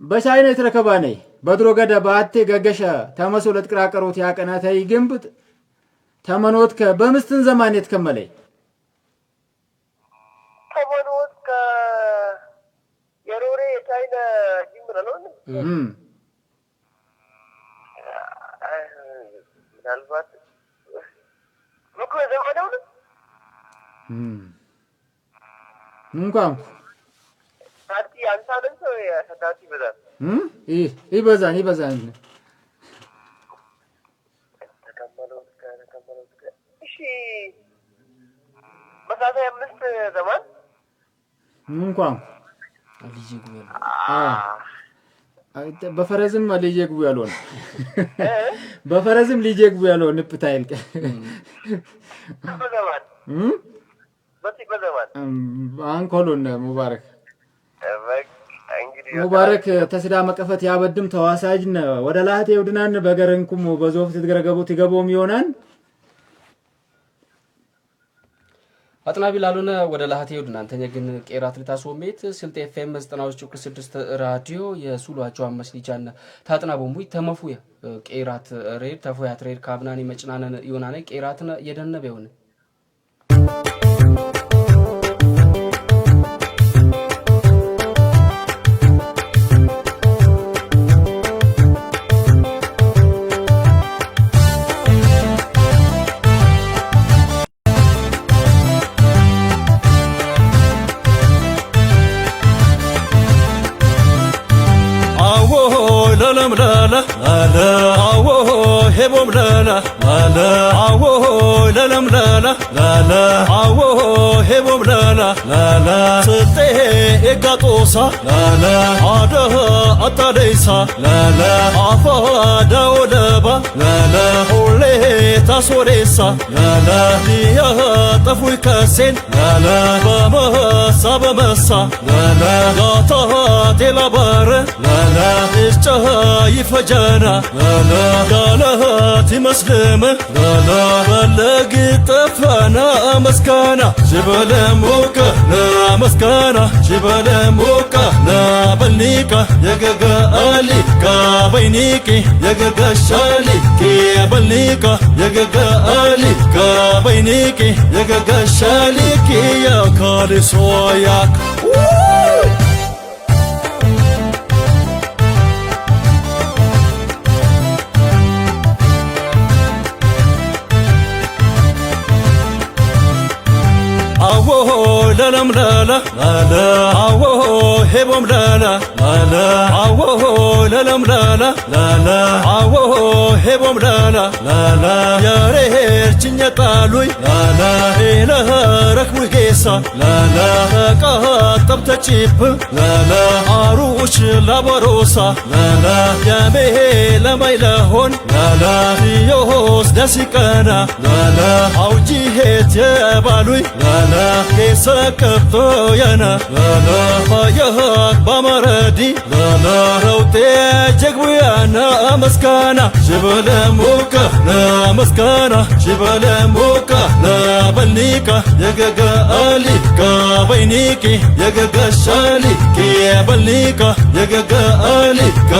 በቻይና የተረከባኔ በድሮ ገደ ባቴ ገገሸ ተመሶለት ቅራቀሮት ያቀናታይ ግንብት ተመኖት በምስትን ዘማን የተከመለይ ተመኖት የሮሬ ቻይና ጅምረሎን ምናልባት ምኩ ዘመደው እንኳን ታቲ አንሳለን ሰው ያታቲ በዛት ይበዛን እሺ መሳሳይ አምስት ዘመን እንኳን በፈረዝም ልጅግቡ ያለውን በፈረዝም ልጅግቡ ያለውን ንጥታይል በዘመን በዘመን አንኮሎን ሙባረክ ተስዳ መቀፈት ያበድም ተዋሳጅነ ወደ ላህቴ ውድናን በገረንኩም በዞፍት ትገረገቡት ይገቦም ይሆናል አጥናቢ ላሉነ ወደ ላህቴ ውድናን ተኘግን ቄራት ልታሶሜት ስልጤ ኤፍኤም 90.6 ራዲዮ የሱሏቸው አመስሊቻና ታጥናቦም ወይ ተመፉያ ቄራት ሬድ ተፎያ ትሬድ ካብናኒ መጭናነን ይሆናነ ቄራትን የደነበ ይሆነ لا لا عده أتليسا لا لا عفا دولبا لا لا حولي تسوريسا لا لا ديا تفوي كاسين لا لا بمسا بمسا لا لا غاطا تلابار لا لا اشتها يفجانا لا لا قالها تمسلم لا لا بلغ تفانا مسكانا جبل موكا لا مسكانا جبل موكا لا بلنيكا يغغا اليكا بينيكي يغغا شاليكي بلنيكا يغغا اليكا بينيكي يغغا شاليكي يا كالي سوياك للم لا لا لا عوه هبم لا لا لا عوه للم لا لا لا عوه هبم لا لا لا يا ريت جنيا قالوي لا لا إله ركب قيسا لا لا قهط ጠብተጭብ ላላ አሩሽ ላበሮሳ ላላ ያሜ ለማይለሆን ላላ ዮሆስ ደሲቀና ላላ አውጂሄት የባሉይ ላላ ኬሰከብቶ የና ላላ ባየሃት ባመረዲ ላላ ረውጤ ጀግቡያና መስካና ሽበለ ሙካ ነመስካና ሽበለ ሙካ ነበልኒካ የገገ አሊካ በይኒኪ የገገ ሻሊኪ የበልኒካ የገገ አሊካ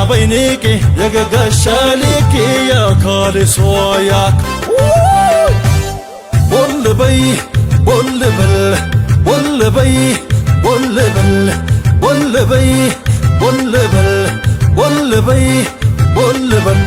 በይኒኪ የገገ ሻሊኪ ያካሊ ሶያክ ቦልበይ ቦልበል ቦልበይ ቦልበል ቦልበይ ቦልበል ቦልበይ ቦልበል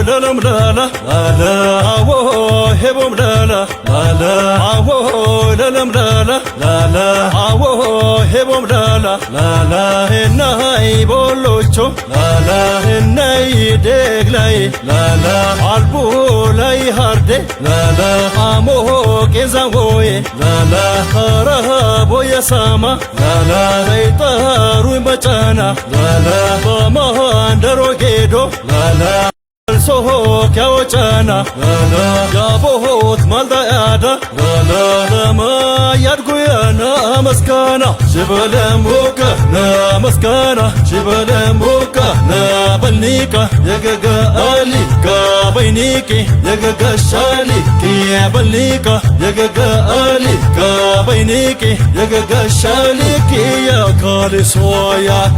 ለለም ላላ ላላ አዎ ሄቦም ላላ ላላ አዎ ለለም ላላ ላላ አዎ ሄቦም ላላ ላላ እናይ ቦሎቾ ላላ እናይ ደግላይ ላላ አልቡ ላይ ሃርዴ ላላ አሞ ቄዛንጎዬ ላላ ኸረቦ የሳማ ላላ ይጠሩ መጫና ላላ በማንደሮ ጌዶ ላላ ሶሆ ከወጫና ላላ ያቦሆት ማልዳያዳ ላላ ለማ ያድጉያና መስካና ሽበለ ሙካ ነመስካና ሽበለ ሙካ ነበልኒካ የገገ አሊካ በይኒኪ የገገ ሻሊኪ የበልኒካ የገገ አሊካ በይኒኪ የገገ ሻሊኪ ያካሊ ሶያክ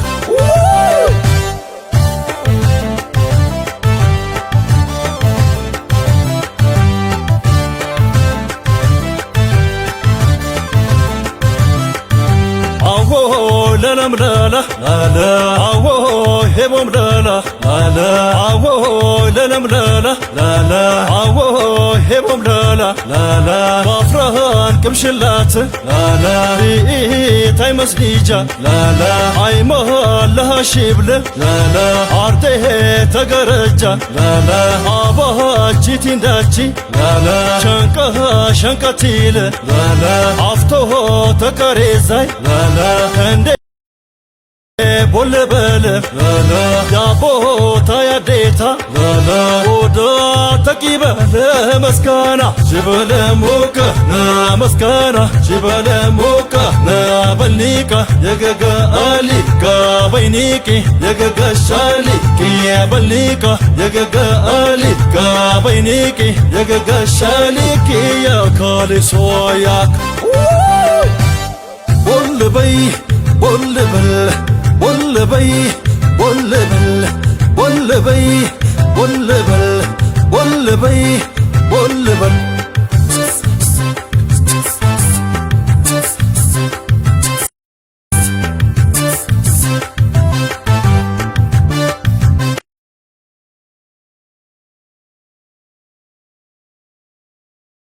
ለለም ላላ ላላ አዎ ሄቦም ላላ ላላ አዎ ለለም ላላ ላላ አዎ ሄቦም ላላ ላላ ባፍራሃን ቅምሽላት ላላ ታይ መስኒጃ ላላ አይመሃለሃ ሽብል ላላ አርቴሄ ተገረጃ ላላ አባሃቺ ቲንዳቺ ላላ ሸንቀሃ ሸንቀቲል ላላ አፍቶሆ ተከሬዛይ ላላ እንደ ቦልበል ላላ ያቦታ ያዴታ ላላ ኦዳ ተቂበለ መስካና ሽበለ ሙካ ነመስካና ሽበለ ሙካ ነበልኒካ የገገ አሊካ በይኒኪ የገገ ሻሊኪ የበልኒካ የገገ አሊካ በይኒኪ የገገ ሻሊኪ ያካሊ ሶያክ ቦልበይ ቦልበል ቦልበይ ቦልበል ቦልበይ ቦልበል ቦልበይ ቦልበል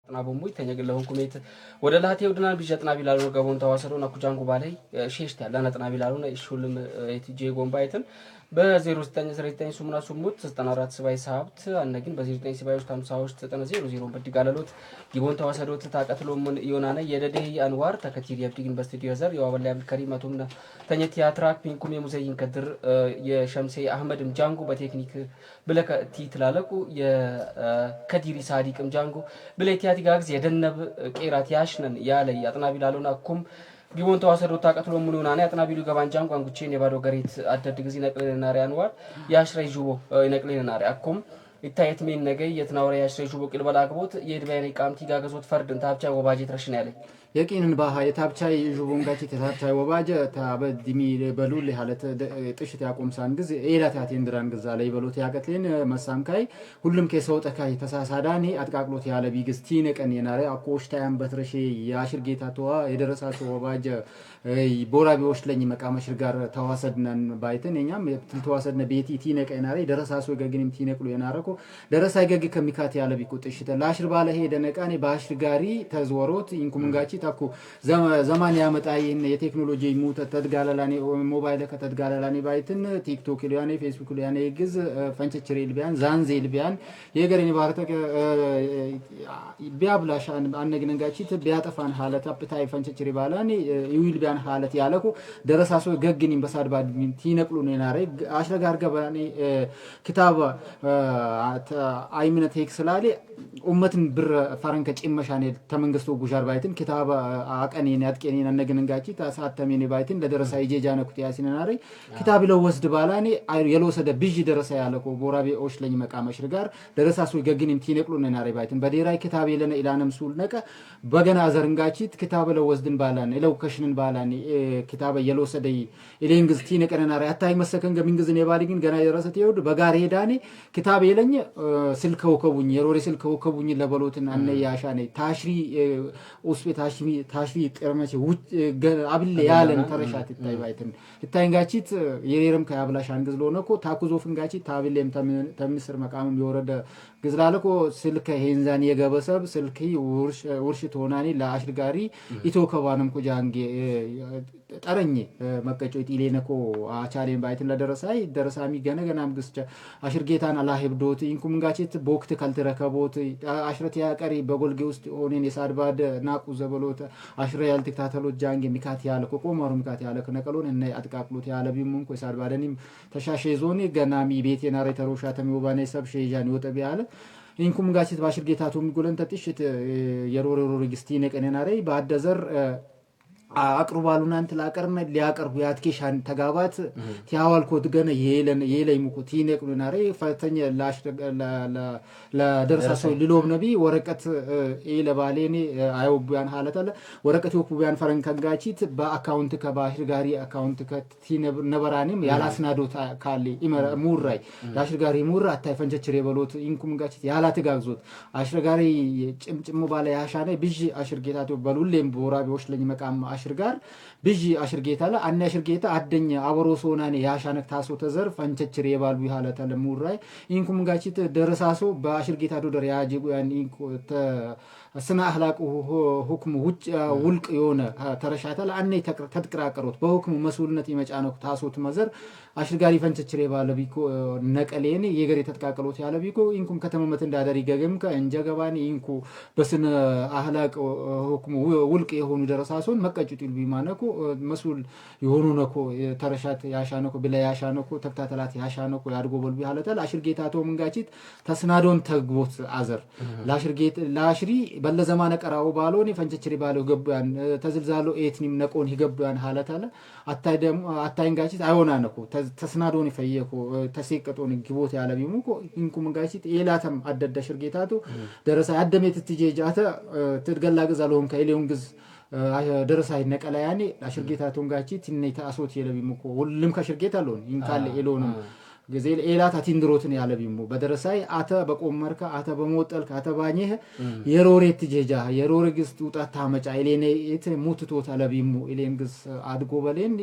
ናቦሙይ ተኘግለሁን ኩሜት ወደ ላቴው ድናን ቢጀጥና ቢላሉ ገቦን ተዋሰዶና ኩጃንጉ ባላይ ሼሽት ያለ ነጥና ቢላሉ እሹልም ኤቲጄ ጎምባይትን በ0999 ሱሙና ሱሙት 94 ሰባይ ሳብት አነግን በ09 ሰባዮች 50 90 በዲጋለሎት ጊቦን ተዋሰዶት ታቀትሎምን ይሆናነ የደደ አንዋር ተከቲር የብዲግን በስቱዲዮ ዘር የዋበላ አብዱል ከሪም አቱምና ተኘት ያትራክ ፒንኩም የሙዘይን ከድር የሸምሴ አህመድም ጃንጉ በቴክኒክ ብለከ ቲትላለቁ የከዲሪ ሳዲቅም ጃንጉ ብለቲያቲ ጋግዝ የደነብ ቄራት ያሽነን ያለ ያጥናቢ ላሉና አኩም ጊቦን ተዋሰዶ ታቀትሎ ምን ሆናና ያጥናቢሉ ገባንጃን ቋንቁቼን የባዶ ገሪት አደድ ግዚ ነቅለና ሪያንዋር ያሽራይ ጁቦ ነቅለና ሪያ አኩም ይታየት ምን ነገ የትናወራ ያሽራይ ጁቦ ቅልበላ አግቦት የድባይኔ ቃምቲ ጋገዞት ፈርድን ታብቻ ወባጄ ትረሽና ያለኝ የቂንን ባህ የታብቻይ ጁቦንጋቺ ተታብቻይ ወባጄ ታበድሚ በሉል ሐለት ጥሽት ያቆምሳን ግዝ ኤላታት እንድራን ግዛ ላይ በሎት ያቀትልን መሳምካይ ሁሉም ከሰው ጠካይ ተሳሳዳኒ አጥቃቅሎት ያለ ቢግስቲ ነቀን የናረ አቆሽታያን በትረሽ ያሽር ጌታቷ የደረሳቸው ወባጄ ቦራቢዎች ለኝ መቃመሽር ጋር ተዋሰድነን ባይተን እኛም ተዋሰድነ ቤቲ ቲነቀ የናረ ደረሳሱ ገግንም ቲነቅሉ የናረኮ ደረሳ ይገግ ከሚካት ያለ ቢቁጥሽ ለአሽር ባለ ሄደ ነቃኔ በአሽር ጋሪ ተዝወሮት ኢንኩምንጋቺ ታኩ ዘማን ያመጣይን የቴክኖሎጂ ሙተ ተድጋላላኔ ሞባይል ከተድጋላላኔ ባይትን ቲክቶክ ሊያኔ ፌስቡክ ሊያኔ ግዝ ፈንቸችሬ ልቢያን ዛንዜ ልቢያን የገረኒ ባርተከ ቢያብላሻን አነግነንጋቺት ቢያጠፋን ሐለት አፕታይ ፈንቸችሬ ባላኔ ይውል ቢያን ሐለት ያለኩ ደረሳሶ ገግኒን በሳድባ ቲነቅሉ ነናሬ አሽረ ጋር ገባኔ ክታባ አይምነ ቴክስላሊ ኡመትን ብር ፈረንከ ጭመሻኔ ተመንግስቱ ጉሻር ባይትን ክታባ አቀኔን ያጥቀኔን አነግነንጋቺ ታሳተሜኔ ባይትን ለደረሳ ይጄጃነ ኩቲያ ሲነናሬ ክታብ ለወስድ ባላኔ የለወሰደ ቢጂ ደረሳ ያለኮ ቦራቤ ኦሽለኝ መቃመሽር ጋር ደረሳሱ ገግኒን ቲነቅሉ ነናሬ ባይትን በዴራይ ክታብ የለነ ኢላንም ሱል ነቀ በገና ዘርንጋቺት ክታብ ለወስድን ባላኔ ለውከሽንን ባላኔ ክታብ የለወሰደ ኢሌንግዝ ቲነቀነናሬ አታይ መሰከን ገሚንግዝን የባሊግን ገና የረሰት ይወድ በጋር ሄዳኔ ክታብ የለኝ ስልከው ከቡኝ የሮሪ ስልከው ከቡኝ ለበሎትን አነ ያሻኔ ታሽሪ ኡስቤ ታሽሪ ቅርመች አብለ ያለን ተረሻት ይታይ ባይትን ይታይንጋቺት የሬረም ከያብላሽ አንግዝ ለሆነኮ ታኩዞ ፍንጋቺት ታብለም ተምስር መቃምም የወረደ ግዝላለኮ ስልከ ሄንዛን የገበሰብ ስልኪ ውርሽ ተሆናኒ ለአሽርጋሪ ኢቶከባንም ኩጃንጌ ጠረኝ መቀጮት ኢሌነኮ አቻሌን ባይትን ለደረሳይ ደረሳሚ ገነገናም ግስቸ አሽርጌታን አላህብዶት ኢንኩምንጋቺት ቦክት ካልተረከቦት አሽረት ያቀሪ በጎልጌ ውስጥ ሆነን የሳድባደ ናቁ ዘበሎት አሽረ ያልተከታተሎት ጃንጌ ሚካት ያለኮ ቆማሩ ሚካት ያለኮ ነቀሎን እነ አጥቃቅሎት ያለቢሙን ኮ ሳድባደኒም ተሻሼ ዞኒ ገናሚ ቤት የናሬ ተሮሻ ተሚወባኔ ሰብ ሼጃን ይወጠብ ያለ ኢንኩምንጋቺት ባሽርጌታቱ ሚጎለን ተጥሽት የሮሮሮ ሪግስቲ ነቀነናሬ ባደዘር አቅርባሉና እንት ላቀርነ ሊያቀርቡ ያትኬሻን ተጋባት ቲያዋልኮት ገነ የለይ ሙኩ ቲነቅሉናሬ ፈተኛ ላሽ ለደረሳሶ ሊሎብ ነቢ ወረቀት ኢለባሌኒ አይወብያን ሐለታለ ወረቀት ይወብያን ፈረንካጋቺት በአካውንት ከባህር ጋሪ አካውንት ከቲነበራኒም ያላስናዶት ካሊ ሙራይ ላሽር ጋሪ ሙራ አታይ ፈንቸችሬ በሎት ኢንኩምጋቺት ያላትጋግዞት አሽር ጋሪ ጭምጭሙ ባለ ያሻኔ ቢጂ አሽር ጌታቶ በሉሌም ቦራቢዎች ለኝ መቃም አሽርጋር ቢጂ አሽርጌታለ አና አሽርጌታ አደኛ አበሮሶናኔ ያሻነክ ታሶ ተዘር ፈንቸችሬ የባሉ ይሃለታለ ሙራይ ኢንኩምጋቺት ደረሳሶ በአሽርጌታ ዶደር ያጂጉ ያን ኢንኩ ስና አህላቁ ሁክሙ ውልቅ የሆነ ተረሻታለ አኔ ተጥቅራቀሩት በሁክሙ መስኡልነት ይመጫነው ታሶት መዘር አሽርጋሪ ፈንቸችሬ ባለቢኮ ነቀሌኔ የገሬ ተጥቃቀሎት ያለቢኮ ኢንኩም ከተመመት እንዳደሪ ገገም ከእንጀገባኒ ኢንኩ በስነ አህላቅ ሁክሙ ውልቅ የሆኑ ደረሳሶን መቀጭት ይልቢማነኮ መስኡል የሆኑ ነኮ ተረሻት ያሻነኮ ብለ ያሻነኮ ተክታተላት ያሻነኮ ያድጎ በልቢ ሐለታል አሽርጌታቶ መንጋቺት ተስናዶን ተግቦት አዘር ለአሽርጌት ለአሽሪ በለ ዘማነ ቀራው ባሎኒ ፈንቸችሬ ባለው ገባን ተዝልዛሎ ኤትኒም ነቆን ይገባን ሐለታለ አታይንጋቺት አይሆናነኮ ተስናዶን ይፈየኮ ተሰቀጦን ግቦት ያለቢሙኮ ኢንኩምንጋቺት ኤላተም አደደ ሽርጌታቱ ደረሳ አደሜት ትጄጃተ ትድገላ ገዛሎም ከኢሌውን ግዝ ደረሳ ይነቀላ ያኔ አሽርጌታቱን ጋቺት እነይታ አሶት የለቢሙኮ ሁሉም ከሽርጌታ አሎን ኢንካለ ኤሎንም ግዜል ኤላታ ቲንድሮትን ያለቢሙ በደረሳይ አተ በቆመርካ አተ በሞጠልካ አተ ባኘህ የሮሬት ጄጃ የሮሬግስ ጡጣ ታመጫ ኢሌኔ እት ሙትቶት ያለቢሙ ኢሌንግስ አድጎ በሌን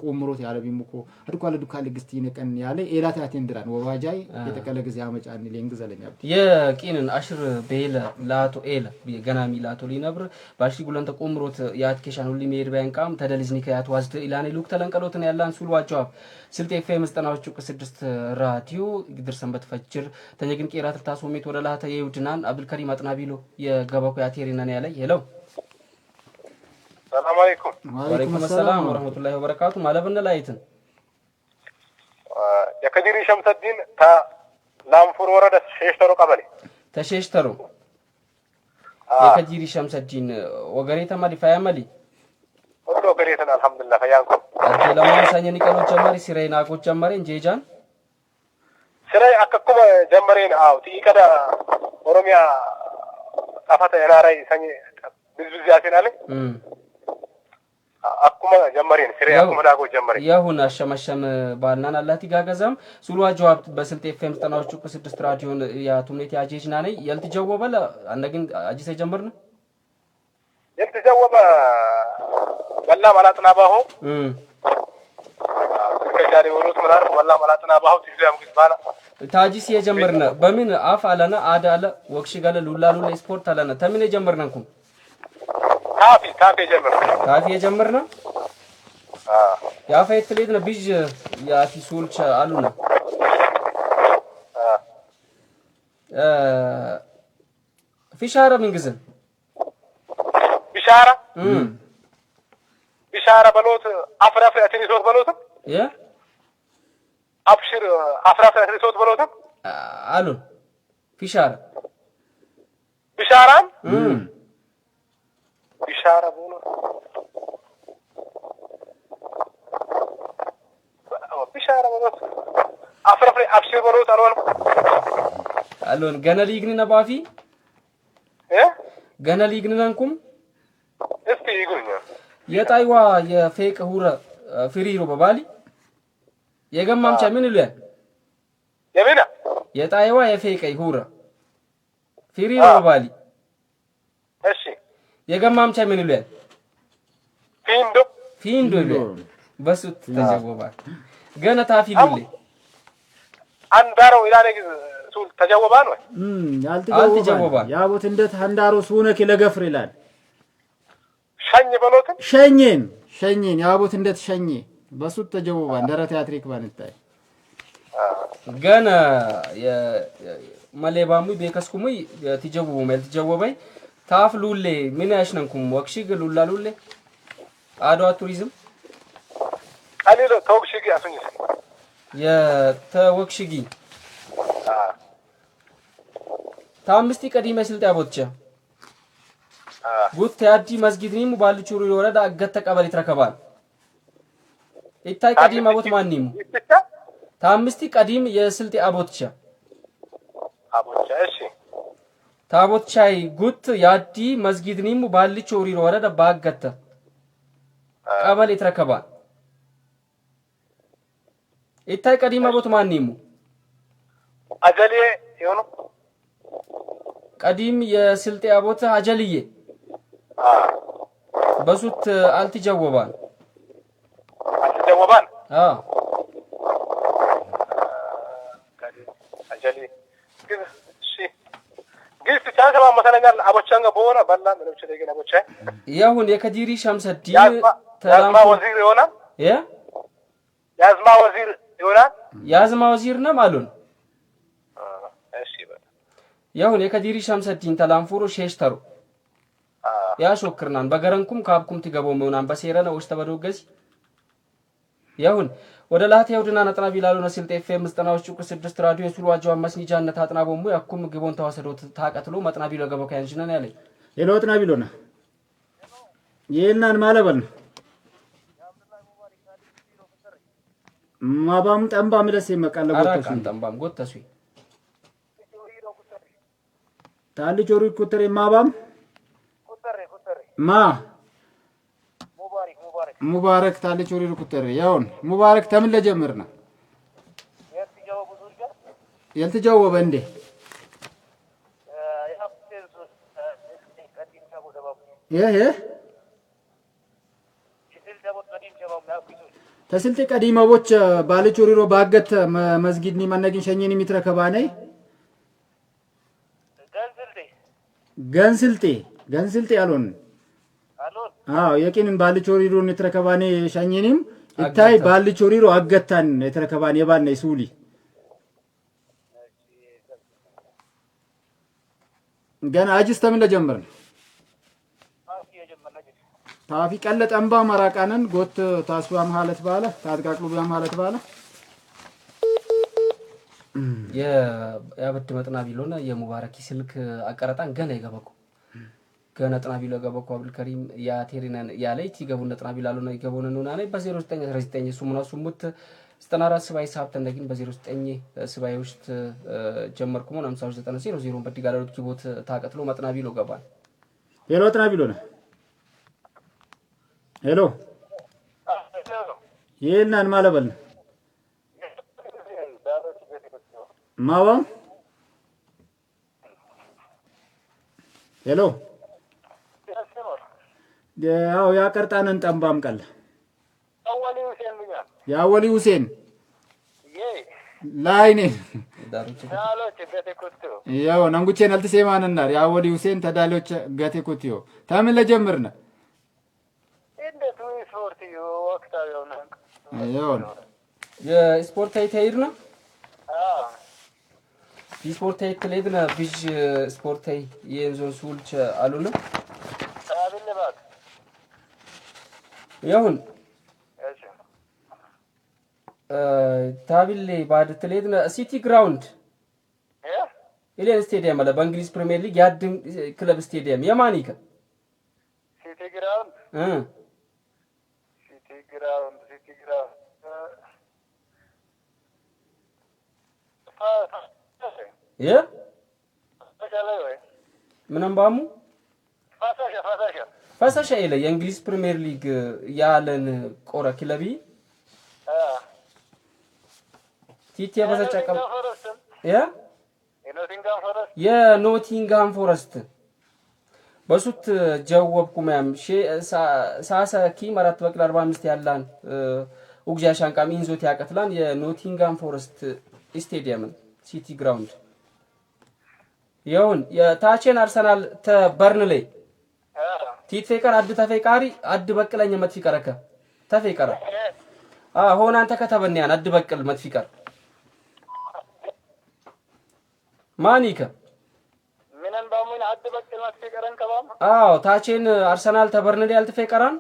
ቆምሮት ያለቢሙኮ አድቋለ ዱካለ ግስቲ ነቀን ያለ ኤላታ ቲንድራን ወባጃይ የተቀለ ግዜ አመጫን ኢሌንግስ አለኛ የቂንን አሽር ቤለ ላቶ ኤለ ገናሚ ላቶ ሊነብር ባሺ ጉለን ተቆምሮት ያትኬሻን ሁሉ ሜር ባንቃም ተደልዝኒ ከያት ዋዝደ ኢላኔ ሉክ ተለንቀሎትን ያላን ሱልዋቸው ስልጤ ኤፍኤም 96 ራዲዮ ግድርሰን በተፈጅር ተነግን ቄራት ታሶሜት ወደ ላታ የውድናን አብዱልከሪም አጥናቢሎ የገባኩ ያቴሪናን ያለ ሄለው ሰላም አለይኩም ወአለይኩም ሰላም ወራህመቱላሂ ወበረካቱ ማለብነ ላይትን የከዲሪ ሸምሰዲን ታ ላምፉር ወረዳ ሸሽተሮ ቀበሌ ተሸሽተሮ የከዲሪ ሸምሰዲን ወገሬ ተማዲ ፋያመሊ ወዶ ገሬተን አልহামዱሊላህ ፈያንኩ ለማን ሳኘን ይቀሎ ጀማሪ ሲራይና አቆ ጀማሪ እንጄጃን ሲራይ አከኩመ ጀመሬን አው ቲቀዳ ኦሮሚያ አፋታ የናራይ ሳኝ ብዙ ያሲናለ አኩመ ጀመሬን ሲራይ አኩመ ዳጎ ጀመሬ ያሁን አሸመሸም ባናን አላቲ ጋገዛም ሱሉ አጀዋብ በስልጤ ኤፍኤም 96 ራዲዮን ያቱኔት ያጄጅና ነይ ያልተጀወበለ አንደግን አጂሰ ጀመርነ ያልተጀወበ ወላ ማላጥና ባሆ ከጃሪ ወሩት ምናር ወላ ማላጥና ባሆ ትግዛም ግባና ታጂስ የጀመርነ በምን አፍ አለና አዳለ ወክሽ ጋለ ሉላሉ ስፖርት አለና ተምን የጀመርነንኩም ካፊ የጀመርነ ያፈይት ለድነ ቢጅ ያቲ ሱልቻ አሉና ፊሻራ ምንግዝን ቢሻራ በሎት አፍራፍ አትኒሶት በሎት ያ አብሽር አፍራፍ አትኒሶት በሎት አሉ ፊሻራ ቢሻራን ቢሻራ ቦሎ ቢሻራ በሎት አፍራፍ አብሽር በሎት አሉን ገና ሊግንና ባፊ ገና ሊግንናንኩም እስቲ ይጉኛ የጣይዋ የፌቅ ሁረ ፍሪሮ በባሊ የገማምቻ ምን ይላል የቤና የጣይዋ የፌቅ ሁረ ፍሪሮ በባሊ እሺ የገማምቻ ምን ይላል ፊንዶ ይላል በሱት ተጀወባል ገና ታፊሉልኝ አንዳሮ ኢላኔ ሱል ተጀወባን ወይ ያልተጀወባን ያቦት እንደት አንዳሮ ሱነክ ለገፍር ይላል ሸኝ በሎትን ሸኝን ያቦት እንደት ሸኝ በሱት ተጀወባን ደረታ ያትሪክ ባንታይ ገና የማሌባሙ ቤከስኩሙ ተጀወቡ መልተጀወበይ ታፍሉሌ ምን ያሽነንኩም ወክሺ ገሉላሉሌ አድዋ ቱሪዝም አሌሎ ተወክሺጊ አሱኝስ የተወክሺጊ ታምስቲ ቀዲመ ስልጣ ቦትቻ ጉት ያዲ መስጊድኒሙ ባልቹሩ ወረዳ አገተ ቀበሌ ተረከባል ኢታይ ቀዲመ ቦት ማንኒሙ ታምስቲ ቀዲም የስልጤ አቦትቻ እሺ ታቦትቻይ ጉት ያዲ መስጊድኒሙ ባልቹሩ ወረዳ ባገተ ቀበሌ ተረከባል ኢታይ ቀዲመ ቦት ማንኒሙ አጀሌ ይሆኑ ቀዲም የስልጤ አቦት አጀልዬ በሱት አልተጀወባን አጀሌ እሺ ግስ ታንከባ መሰለኛል አቦቻንጋ ቦና ባላ ምንም ችግር የለም አቦቻ ያሁን የከዲሪ ሸምሰዲ ያዝማ ወዚር ይሆናል ያዝማ ወዚር ይሆናል ያዝማ ወዚር ነው ማሉን እሺ በቃ ያሁን የከዲሪ ሸምሰዲን ተላንፉሩ ሼሽተሩ ያሾክርናን በገረንኩም ካብኩም ትገበው መውናን በሴረነ ውስጥ ተበዶገስ ያሁን ወደ ላቴ ወድና ነጥና ቢላሉ ነው ስልጤ ኤፍኤም 96 ራዲዮ የሱልዋጆ መስኒጃነት አጥናቦሙ ያኩም ግቦን ተዋሰዶት ታቀትሎ መጥና ቢሎ ገበው ካንጅነን ያለኝ የሎጥና ቢሎና የናን ማለበል ማባም ጠምባም ደስ ይመቃለ ጎተሱ ጠምባም ጎተሱ ታል ጆሪ ኩተሬ ማባም ማ ሙባረክ ታል ጆሪ ኩተሬ ያውን ሙባረክ ተምን ለጀመርና ያልተጃወበ እንዴ ይሄ ተስልጤ ቀዲማቦች ባልቾሪሮ ባገት መስጊድኒ ማነግን ሸኝኒ ሚትረከባነይ ገንስልጤ አሎን አዎ የቂንን ባልቾሪሮ ንትረከባኔ ሸኝኒም ኢታይ ባልቾሪሮ አገታን የተረከባኔ የባልነ ሱሊ ገና አጅስ ተምን ለጀመርን ታፊ ቀለጥ አንባ ማራቃነን ጎት ታስዋም ሐለት ባለ ታጥቃቅሉ ቢያም ሐለት ባለ ያበድ መጥና ቢሎና የሙባረኪ ስልክ አቀረጣን ገና ይገበኩ ገና ጥና ቢሎ ገበኩ አብዱል ከሪም ያ ቴሪናን ያለይ ይገቡ ነጥና ቢላሉ ነው ይገቡን ነውና ነይ በ0919 ሱሙና ሱሙት 94 ስባይ ሳብተ እንደግን በ09 ስባይ ውስጥ ጀመርኩ ነው 5900 በዲጋላሉት ኪቦት ታቀጥሎ መጥና ቢሎ ገባል ሄሎ ጥና ቢሎ ነው ሄሎ ይልናን ማለበል ማዋ ሄሎ ያው ያቀርጣነን ጠምባም ቀለ ያወሊ ሁሴን ላይኔ ዳሮች ዳሎች ገቴ ኩቱ ያው ናንጉቼን አልተሰማንና ያ ወዲ ሁሴን ተዳሎች ገቴ ኩትዮ ታምን ለጀምርና እንዴት ነው ስፖርት ወቅታዊ ነው ያው የስፖርታዊ ተይርና አዎ ስፖርታዊ ተሌድና ቢጅ ስፖርታዊ የዞን ሱልች አሉና ታቢል ባክ ይሁን እሺ ታቢል ባድ ተሌድና ሲቲ ግራውንድ ያ ኢሌን ስቴዲየም አለ በእንግሊዝ ፕሪሚየር ሊግ ያድን ክለብ ስቴዲየም የማኒከ ሲቲ ግራውንድ የ ምንም ባሙ ፈሳሻ ኢለ የእንግሊዝ ፕሪሚየር ሊግ ያለን ቆረ ክለቢ ቲቲ በተጨቀም ያ የኖቲንጋም ፎረስት በሱት ጀወብኩም ያም ሳሳኪ መራት በቅል 45 ያላን ኡግጃ ሻንቃም ኢንዞት ያቀትላን የኖቲንጋም ፎረስት ስቴዲየም ሲቲ ግራውንድ ይሁን የታቼን አርሰናል ተበርንሌ ቲት ፈቀር አድ ተፈቃሪ አድ በቅለኝ መትፊቀረከ ተፈቀረ ሆነ አንተ ከተበንያን አድ በቅል መትፊቀር ማኒከ ምንን ባሙን አድ በቅል መትፊቀረን ከባም ታቼን አርሰናል ተበርንሌ ያልተፈቀራን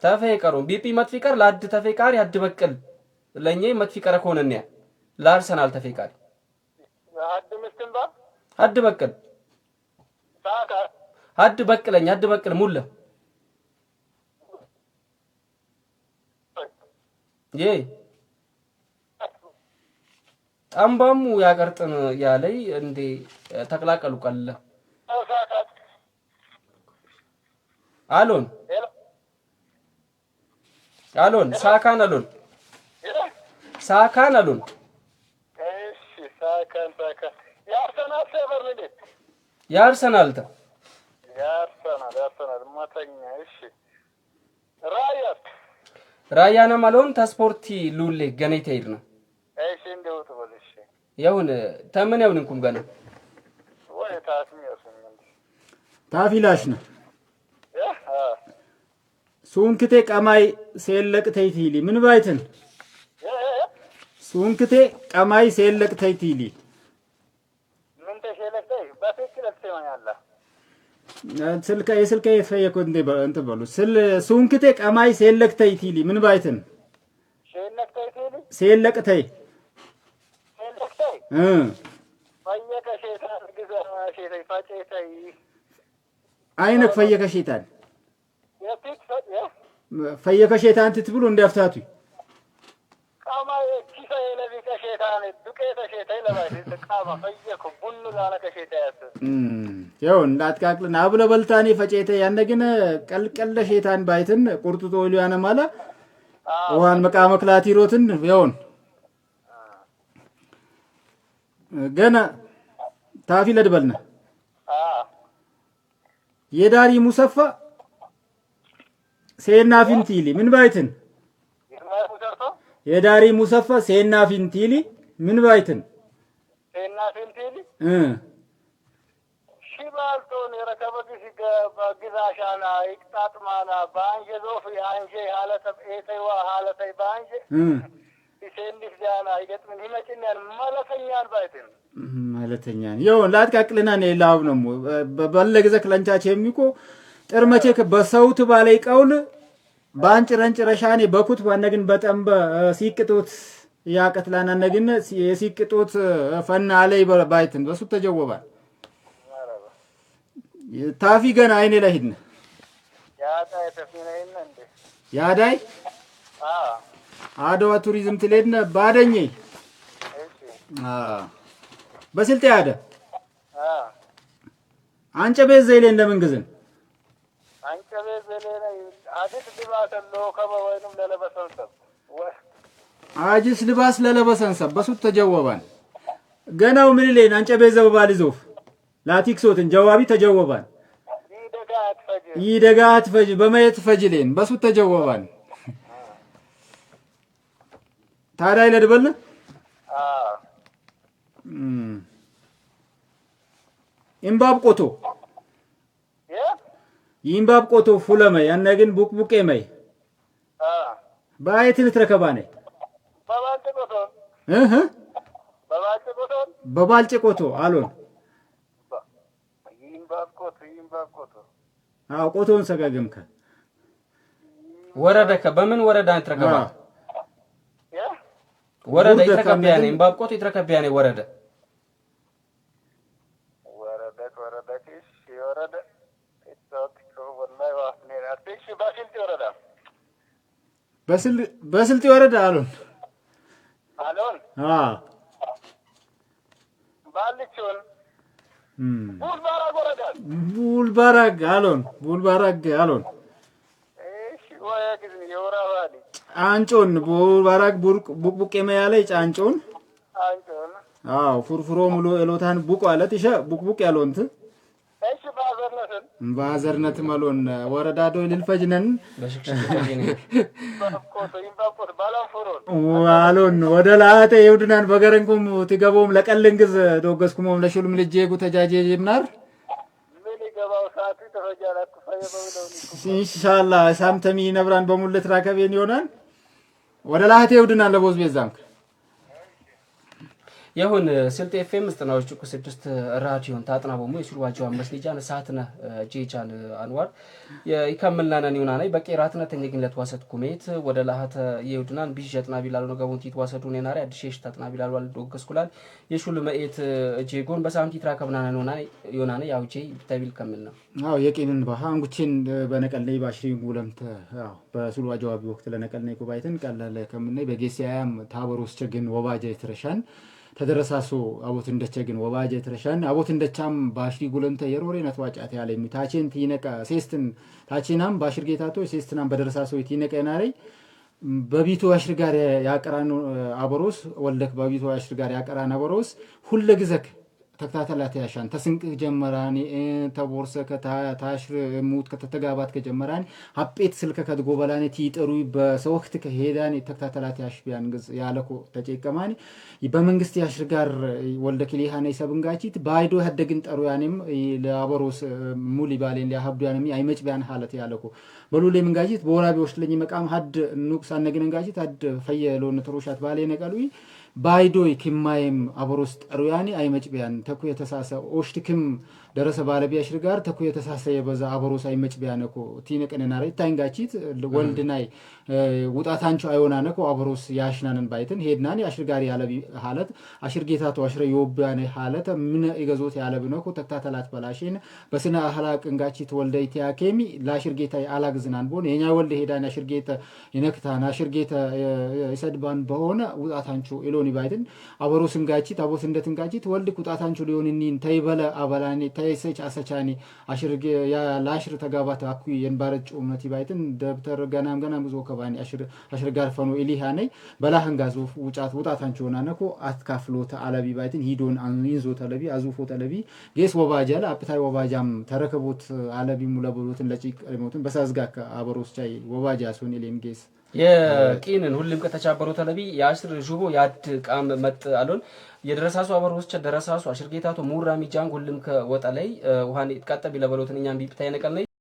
ተፈቀሩ ቢፒ መትፊቀር ለአድ ተፈቃሪ አድ በቅል ለኛ መትፊቀረ ኮነኛ ለአርሰናል ተፈቃሪ አድ ምስትንባ አድ በቅል ሳካ አድ በቅለኝ አድ በቅል ሙለ ይ አምባሙ ያቀርጥን ያለይ እንዴ ተቀላቀሉ ቀለ አሎን ሳካን አሎን እሺ ሳካን ያርሰናል ሰበርልኝ ያርሰናል ማተኛ እሺ ራያና ማሎን ተስፖርቲ ሉሌ ገኔታ ይድና እሺ እንደው ተበልሽ ያውን ተምን ያውንኩም ገና ወይ ታስሚ ያሰኝ ታፊላሽ ነው ሱንክቴ ቀማይ ሴለቅ ተይቲሊ ምን ባይትን ሱንክቴ ቀማይ ሴለቅ ተይቲሊ ምን ተሸለቀይ በትክክል ተሰማኛላ ስልከ የፈየኮ እንት በሉ ሱንክቴ ቀማይ ሴለቅ ተይቲሊ ምን ባይትን ሴለቅ ተይ ፈየከ ሸይጣን ግዛማ ሸይጣን ፈጨተይ አይነክ ፈየከ ሸይጣን ፈየከ ሸይጣን ትትብሉ እንዲያፍታቱ ቀማይ ኪሰ የለቢከ ሸይጣን ዱቄተ ሸይጣን ለባይ ተቃማ ፈየከ ቡኑ ላነከ ሸይጣን ያው እንዳትቃቅልና አብለ በልታኔ ፈጨተ ያነግነ ቀልቀለ ሸይጣን ባይትን ቁርጥቶ ሊያነ ማለ ዋን መቃመክላት ይሮትን ያውን ገና ታፊ ለድበልና የዳሪ ሙሰፋ ሴናፊንቲሊ ምን ባይትን የዳሪ ሙሰፋ ሴናፊንቲሊ ምን ባይትን ሴናፊንቲሊ ሽባልቶን የረከበግሽ ግዛሻና ይቅጣጥማና ባንጀ ዞፍ አንጀ ሐለተ ኤተይዋ ሐለተ ባንጀ ይሰንዲፍ ጃና ይገጥምን ይመጭኛል ማለተኛል ባይትን ማለተኛል ይው ላትቃቅልና ነው ላብ ነው በበለገዘ ክለንቻች የሚቆ ጥርመቼ በሰውት ባላይ ቀውል ባንጭ ረንጭረሻኔ በኩት ባነግን በጠምበ ሲቅጡት ያቀትላና ነግን የሲቅጡት ፈና ላይ ባይትን በሱ ተጀወባል ታፊ ገና አይኔ ላይ ሄድነ ያዳይ ተፊነይነ እንዴ ያዳይ አድዋ ቱሪዝም ትሌድነ ባደኝ በስልጤ ያደ አንጨ ቤት ዘይሌ እንደምንግዝን አንጨ ቤት ዘይሌ አዲስ ልባስ ነው ከበወይንም ለለበሰንሰብ አዲስ ልባስ ለለበሰንሰብ በሱ ተጀወባን ገናው ምን ሌን አንጨ ቤት ዘባል ዞፍ ላቲክሶትን ጀዋቢ ተጀወባን ይደጋት ፈጅ በመየት ፈጅሌን በሱ ተጀወባን ታዳይ ለድበል ኢምባብ ቆቶ ኢምባብ ቆቶ ፉለመ ያነግን ቡቅቡቄ መይ ባይት ልትረከባኔ በባልጭ ቆቶ አሎን አው ቆቶን ሰጋገምከ ወረደከ በምን ወረዳ እንትረከባ ወረዳ ይተከበያኔ ኢምባብ ቆቶ ይተከበያኔ ወረደ በስልጤ ወረዳ አሎን ባልቾን ቡልባራግ አሎን እሺ ወይ ግዝ የወራባዲ አንጮን ቡልባራግ ቡቅቡቄ መያለይ ጫንጮን አዎ ፉርፉሮ ሙሉ ኤሎታን ቡቁ አለት ይሻ ቡቅቡቅ ያሎንት እሺ ባዘርነት ማሎን ወረዳ ዶ ልልፈጅነን ዋሎን ወደ ላተ ይውድናን በገረንኩም ትገቦም ለቀልንግዝ ዶገስኩሞም ለሹልም ልጄ ጉተጃጄ ይምናር ምን ይገባው ሰዓት ተፈጃላት ኢንሻአላህ ሳምተሚ ነብራን በሙለት ራከቤን ይሆናል ወደ ላተ ይውድናን ለቦዝ ቤዛም ይሁን ስልጤ ኤፍኤም 96 ራዲዮን ታጥናቦሙ የሱልዋጆ መስሊጃን ሰዓትነ ጄቻን አንዋር ይከምልናነን ይሆናናይ በቄራትነ ተኝግን ለተዋሰት ኩሜት ወደ ላሃተ ይውድናን ቢጀጥና ቢላሉ ነገውን ትዋሰዱን የናሪ አዲሽሽ ታጥና ቢላሉ አልዶገስኩላል የሹል መኤት ጄጎን በሳምንት ይትራከብናነን ይሆናናይ ያውጄ ተቢል ከመልና አው የቂንን ባሃንጉችን በነቀልነይ ባሽሪ ጉለምተ አው በሱልዋጆ አቢ ወቅት ለነቀልነይ ኩባይትን ቀላለ ከመነይ በጌሲያም ታበሮስ ቸግን ወባጀ ትረሻን ተደረሳሱ አቦት እንደቸግን ወባጀ ትረሻን አቦት እንደቻም ባሽሪ ጉለምተ የሮሬ ነትዋጫት ያለ ሚታችን ትይነቃ ሴስትን ታችናም ባሽር ጌታቶ ሴስትናም በደረሳሱ ይነቃ የናረይ በቢቱ አሽር ጋር ያቀራኑ አበሮስ ወልደክ በቢቱ አሽር ጋር ያቀራን አበሮስ ሁሉ ግዘክ ተከታተላት ያሻን ተስንቅ ጀመራኒ ተቦርሰ ከታሽር ሙት ከተተጋባት ከጀመራኒ ሀጴት ስልከ ከድጎበላኒ ትይጠሩ በሰወክት ከሄዳኒ ተከታተላት ያሽ ቢያንግዝ ያለኮ ተጨቀማኒ በመንግስት ያሽር ጋር ወልደ ክሊሃኔ ሰብንጋቺት ባይዶ ሀደግን ጠሩ ያኔም ለአበሮስ ሙሊ ባሌን ሊያhabዱ ያኔም አይመጭ ቢያን ሐለት ያለኮ በሉሌ መንጋጂት በወራቢ ወሽለኝ መቃም ሀድ ኑቅሳ ነገንጋጂት ሀድ ፈየሎ ነተሮሻት ባሌ ነቀሉይ ባይዶይ ክማይም አበሮስ ጠሩያኒ አይመጭ ቢያን ተኩ የተሳሰ ኦሽትክም ደረሰ ባለቢያሽ ጋር ተኩ የተሳሰ የበዛ አበሮስ አይመጭ ቢያነኮ ቲነቀነናሪ ታንጋቺት ወልድናይ ውጣታንቹ አይወናነኮ አበሮስ ያሽናነን ባይትን ሄድናኒ አሽር ጋር ያለቢ ሐለት አሽር ጌታቶ አሽረ ይወባኔ ሐለት ምን ይገዞት ያለብነኮ ተክታተላት በላሽን በስነ አህላቅ እንጋቺት ወልደይ ቲያኬሚ ላሽር ጌታ አላግዝናን ቦን የኛ ወልደ ሄዳን አሽር ጌታ ይነክታና አሽር ጌታ ይሰድባን በሆነ ውጣታንቹ ኢሎኒ ባይትን አበሮስ እንጋቺት አቦት እንደትንጋቺት ወልድ ውጣታንቹ ሊሆንኒን ተይበለ አበላኒ ተይሰች አሰቻኒ አሽር ያ ላሽር ተጋባት አኩ የንባረጭ ኡመቲ ባይትን ደብተር ገናም ብዙ ከባኒ አሽር ጋር ፈኑ ኢሊሃኔ በላህን ጋዞ ውጣታንቹ ሆናነኮ አትካፍሎት አለቢ ባይትን ሂዶን አንይዞ ተለቢ አዙፎ ተለቢ ጌስ ወባጃላ አፕታይ ወባጃም ተረከቦት አለቢ ሙለብሎትን ለጪቅ ሪሞትን በሳዝጋካ አበሮስ ቻይ ወባጃ ሶን ኢሌም ጌስ የቂንን ሁሉም ከተቻበሩ ተለቢ ያሽር ጁቦ ያድ ቃም መጥ አሎን የደረሳሱ አበሮስ ደረሳሱ አሽር ጌታቶ ሙራሚ ጃንግ ሁሉም ከወጣ ላይ ውሃን ይጥቀጠብ ይለበሎትን እኛም ቢብታይ ነቀልነይ